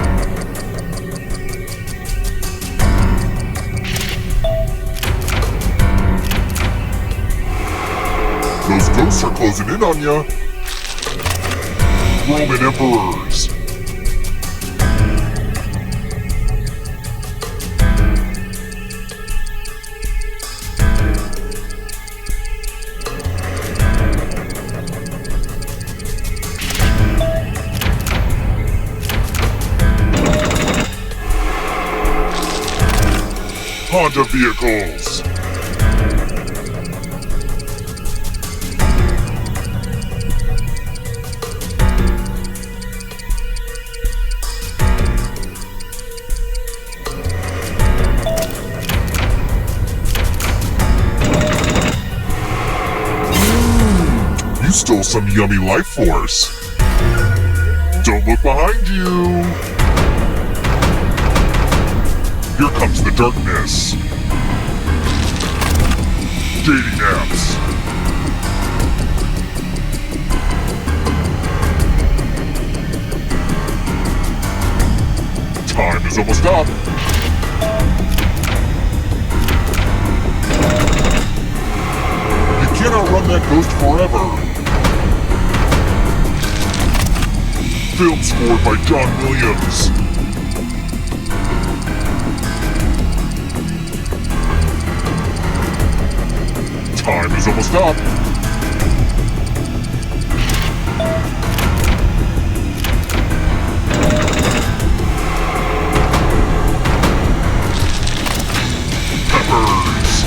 Those ghosts are closing in on ya. Roman emperors. Honda vehicles. You stole some yummy life force. Don't look behind you. Here comes the darkness. Dating apps. Time is almost up. You can't outrun that ghost forever. Film scored by John Williams. Time is almost up. Peppers.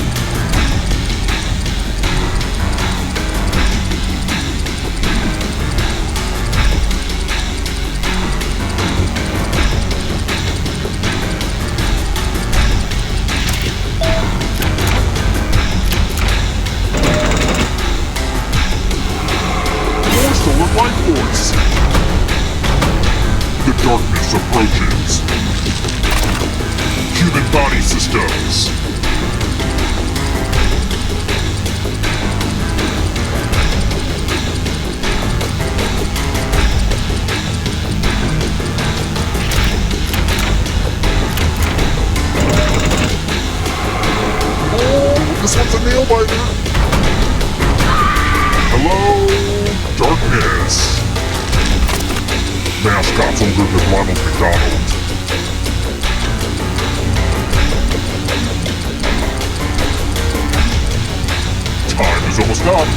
Life force. The darkness approaches. Human body systems. nail biter. Hello, darkness. Mascots older than Ronald McDonald. Time is almost up.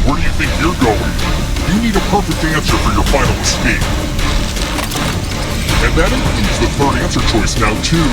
Where do you think you're going? You need a perfect answer for your final escape. And that includes the third answer choice now, too.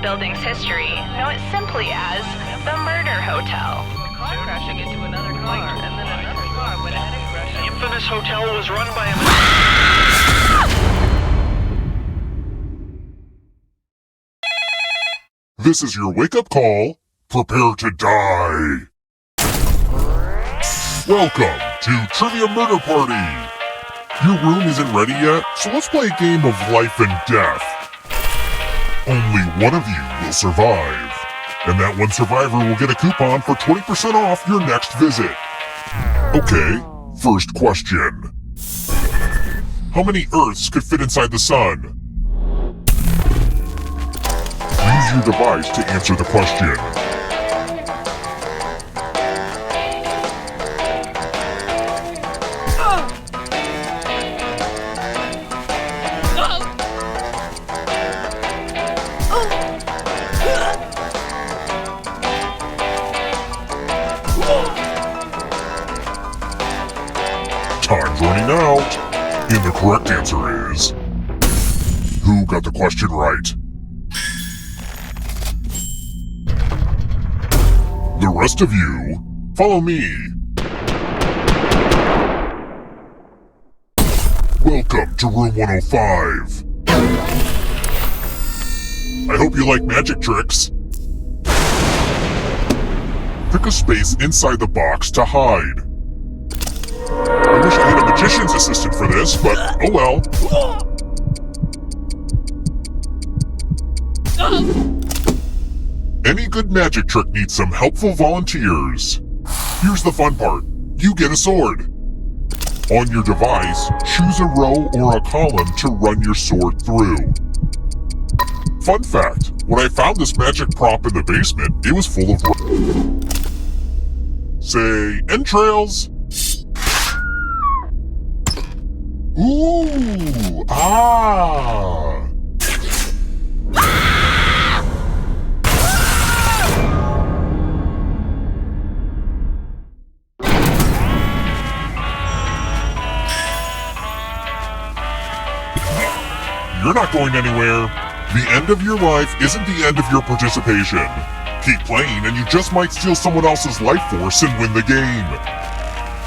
building's history know it simply as the Murder Hotel. Car crashing into another car, and then another car went ahead and crashed. The infamous hotel was run by a... This is your wake-up call. Prepare to die. Welcome to Trivia Murder Party. Your room isn't ready yet, so let's play a game of life and death. Only one of you will survive, and that one survivor will get a coupon for 20% off your next visit. Okay, first question. How many Earths could fit inside the sun? Use your device to answer the question. Time's running out. And the correct answer is... Who got the question right? The rest of you, follow me. Welcome to room 105. I hope you like magic tricks. Pick a space inside the box to hide. I wish I had a magician's assistant for this, but oh well. Any good magic trick needs some helpful volunteers. Here's the fun part. You get a sword. On your device, choose a row or a column to run your sword through. Fun fact, when I found this magic prop in the basement, it was full of say, entrails. Ooh, ah. You're not going anywhere. The end of your life isn't the end of your participation. Keep playing and you just might steal someone else's life force and win the game.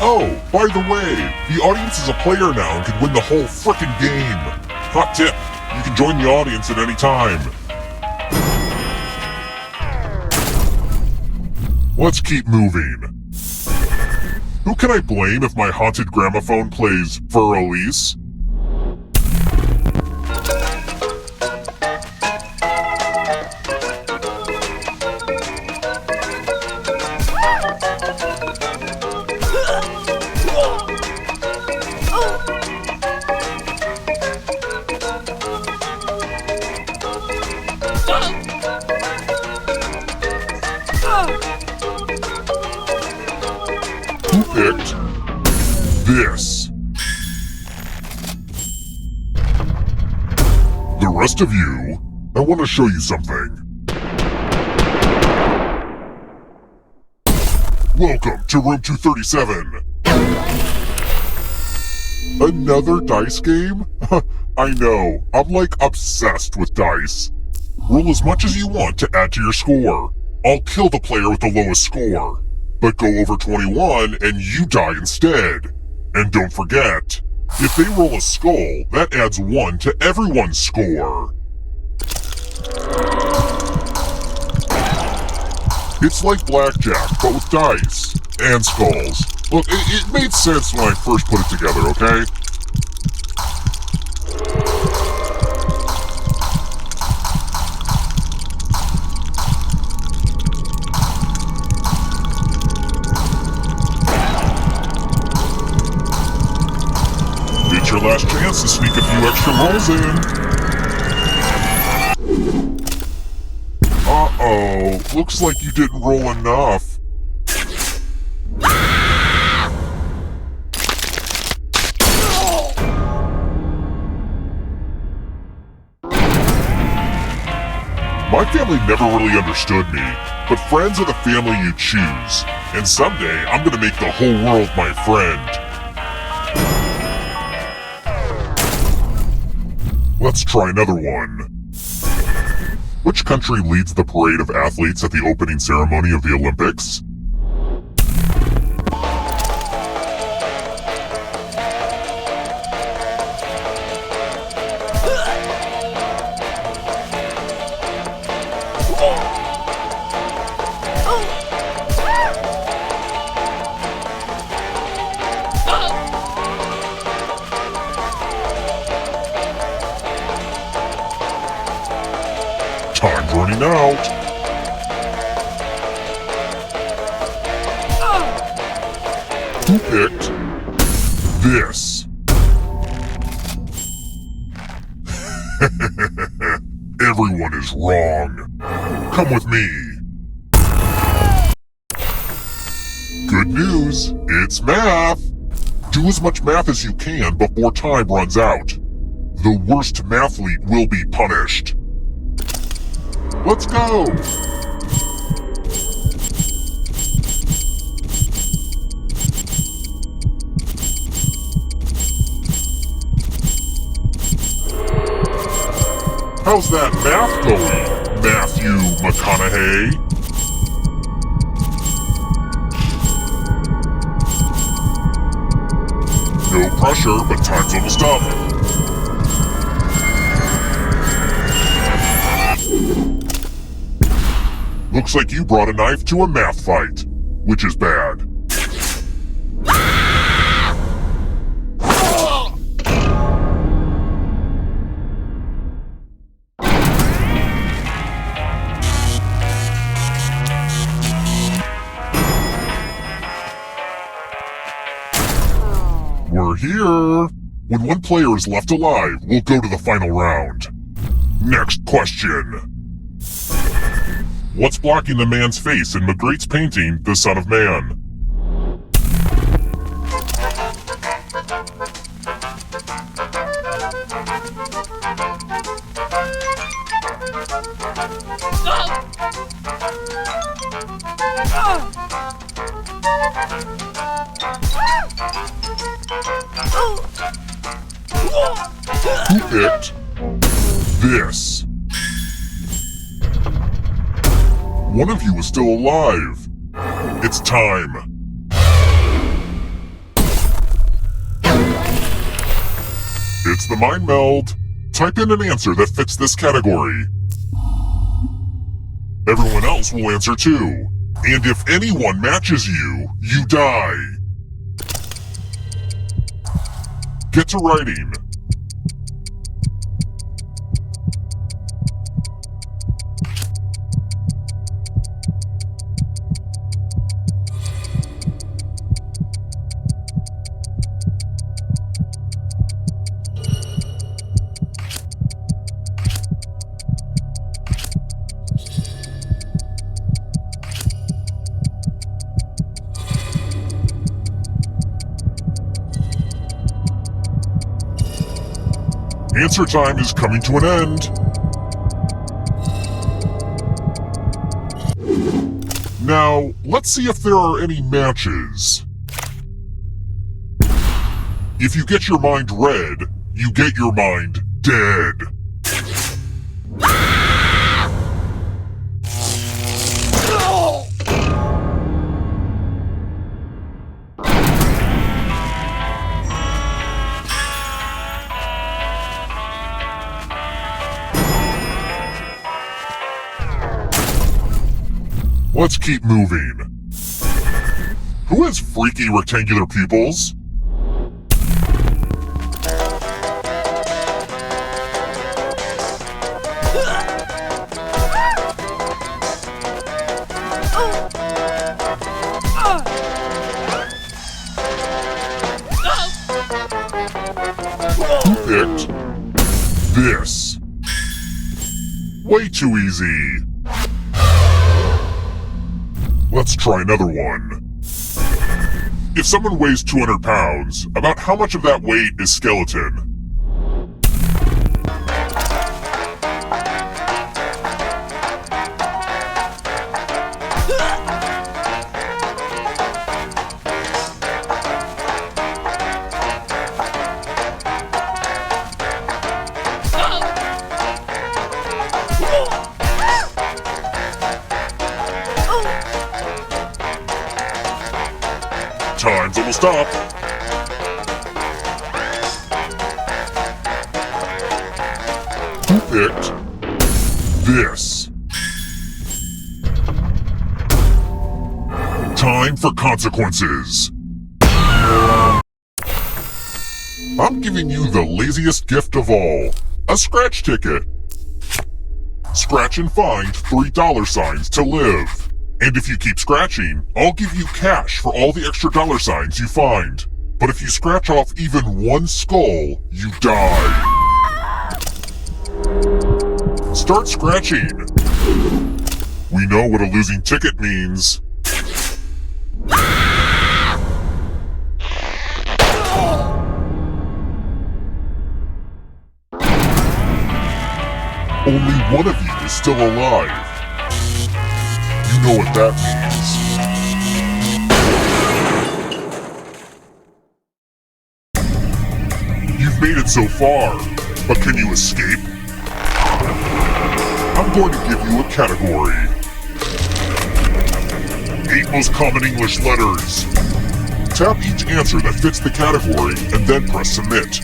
Oh, by the way, the audience is a player now and can win the whole frickin' game. Hot tip, you can join the audience at any time. Let's keep moving. Who can I blame if my haunted gramophone plays For Elise? Who picked this? The rest of you, I want to show you something. Welcome to room 237. Another dice game? I know, I'm like obsessed with dice. Roll as much as you want to add to your score. I'll kill the player with the lowest score. But go over 21 and you die instead. And don't forget, if they roll a skull, that adds 1 to everyone's score. It's like blackjack, but with dice. And skulls. Look, it made sense when I first put it together, okay? It's your last chance to sneak a few extra rolls in. Uh-oh, looks like you didn't roll enough. My family never really understood me, but friends are the family you choose. And someday, I'm gonna make the whole world my friend. Let's try another one. Which country leads the parade of athletes at the opening ceremony of the Olympics? Time's running out. Who picked this? Everyone is wrong. Come with me. Good news, it's math. Do as much math as you can before time runs out. The worst mathlete will be punished. Let's go! How's that math going, Matthew McConaughey? No pressure, but time's almost up. Looks like you brought a knife to a math fight, which is bad. We're here. When one player is left alive, we'll go to the final round. Next question. What's blocking the man's face in Magritte's painting, The Son of Man? Who picked this? One of you is still alive. It's time. It's the mind meld. Type in an answer that fits this category. Everyone else will answer too. And if anyone matches you, you die. Get to writing. Answer time is coming to an end. Now, let's see if there are any matches. If you get your mind red, you get your mind dead. Let's keep moving. Who has freaky rectangular pupils? Who picked this? Way too easy. Let's try another one. If someone weighs 200 pounds, about how much of that weight is skeleton? Time's almost up. Who picked this? Time for consequences. I'm giving you the laziest gift of all, a scratch ticket. Scratch and find $3 to live. And if you keep scratching, I'll give you cash for all the extra $signs you find. But if you scratch off even one skull, you die. Start scratching. We know what a losing ticket means. Only one of you is still alive. You know what that means. You've made it so far, but can you escape? I'm going to give you a category. 8 most common English letters. Tap each answer that fits the category and then press submit.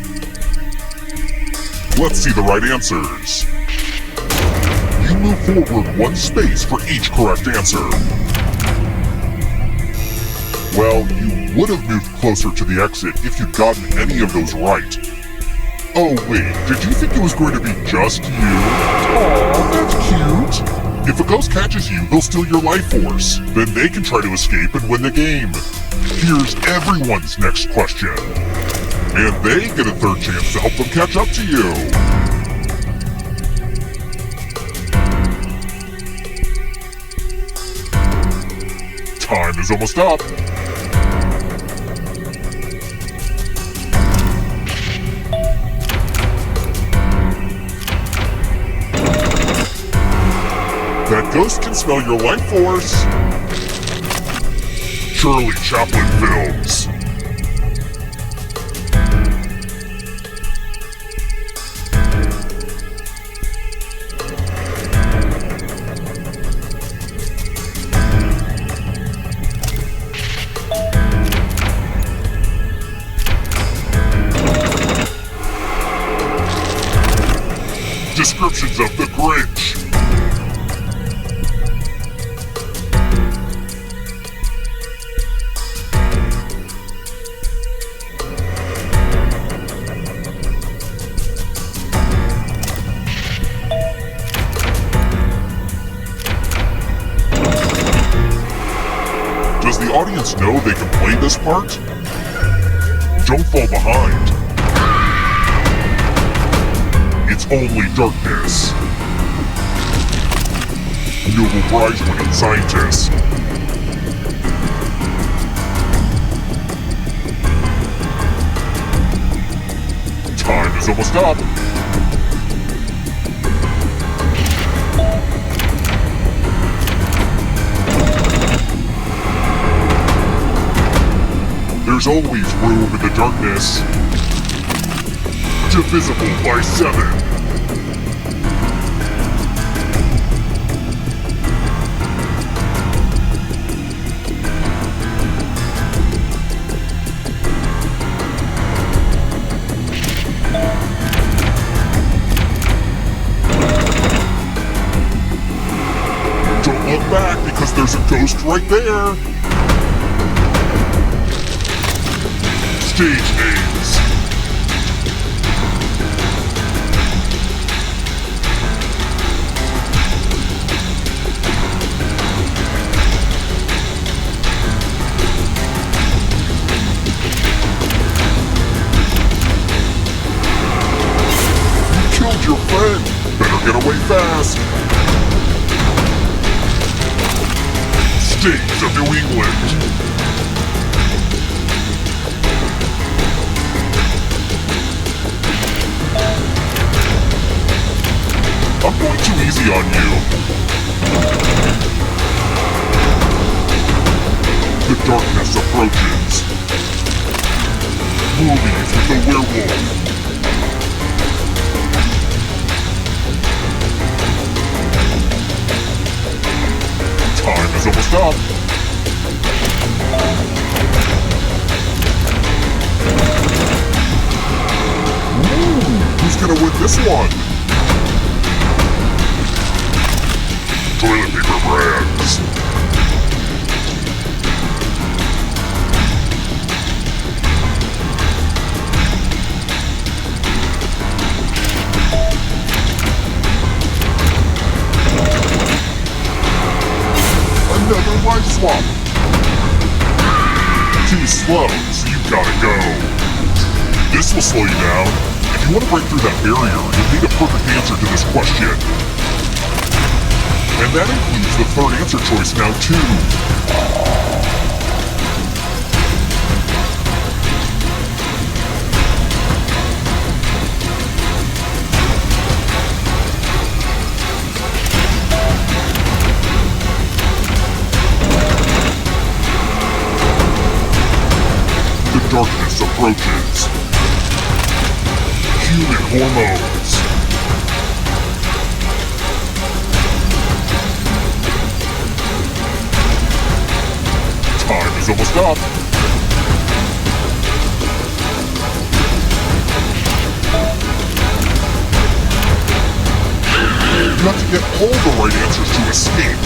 Let's see the right answers. You move forward 1 space for each correct answer. Well, you would have moved closer to the exit if you'd gotten any of those right. Oh wait, did you think it was going to be just you? Aw, that's cute! If a ghost catches you, they'll steal your life force. Then they can try to escape and win the game. Here's everyone's next question. And they get a third chance to help them catch up to you. Time is almost up. That ghost can smell your life force. Shirley Chaplin Films. Descriptions of the Grinch. Does the audience know they can play this part? Don't fall behind. It's only darkness. Nobel Prize-winning scientist. Time is almost up. There's always room in the darkness. Divisible by 7. Don't look back because there's a ghost right there. Stage names. You killed your friend. Better get away fast. Stage of New England. I'm going too easy on you. The darkness approaches. Movies with the werewolf. Time is almost up. Ooh, who's gonna win this one? Toilet paper brands. Another life swap. Too slow, so you gotta go. This will slow you down. If you want to break through that barrier, you'll need a perfect answer to this question. And that includes the third answer choice now, too. The darkness approaches. Human hormones. Time is almost up. You have to get all the right answers to escape.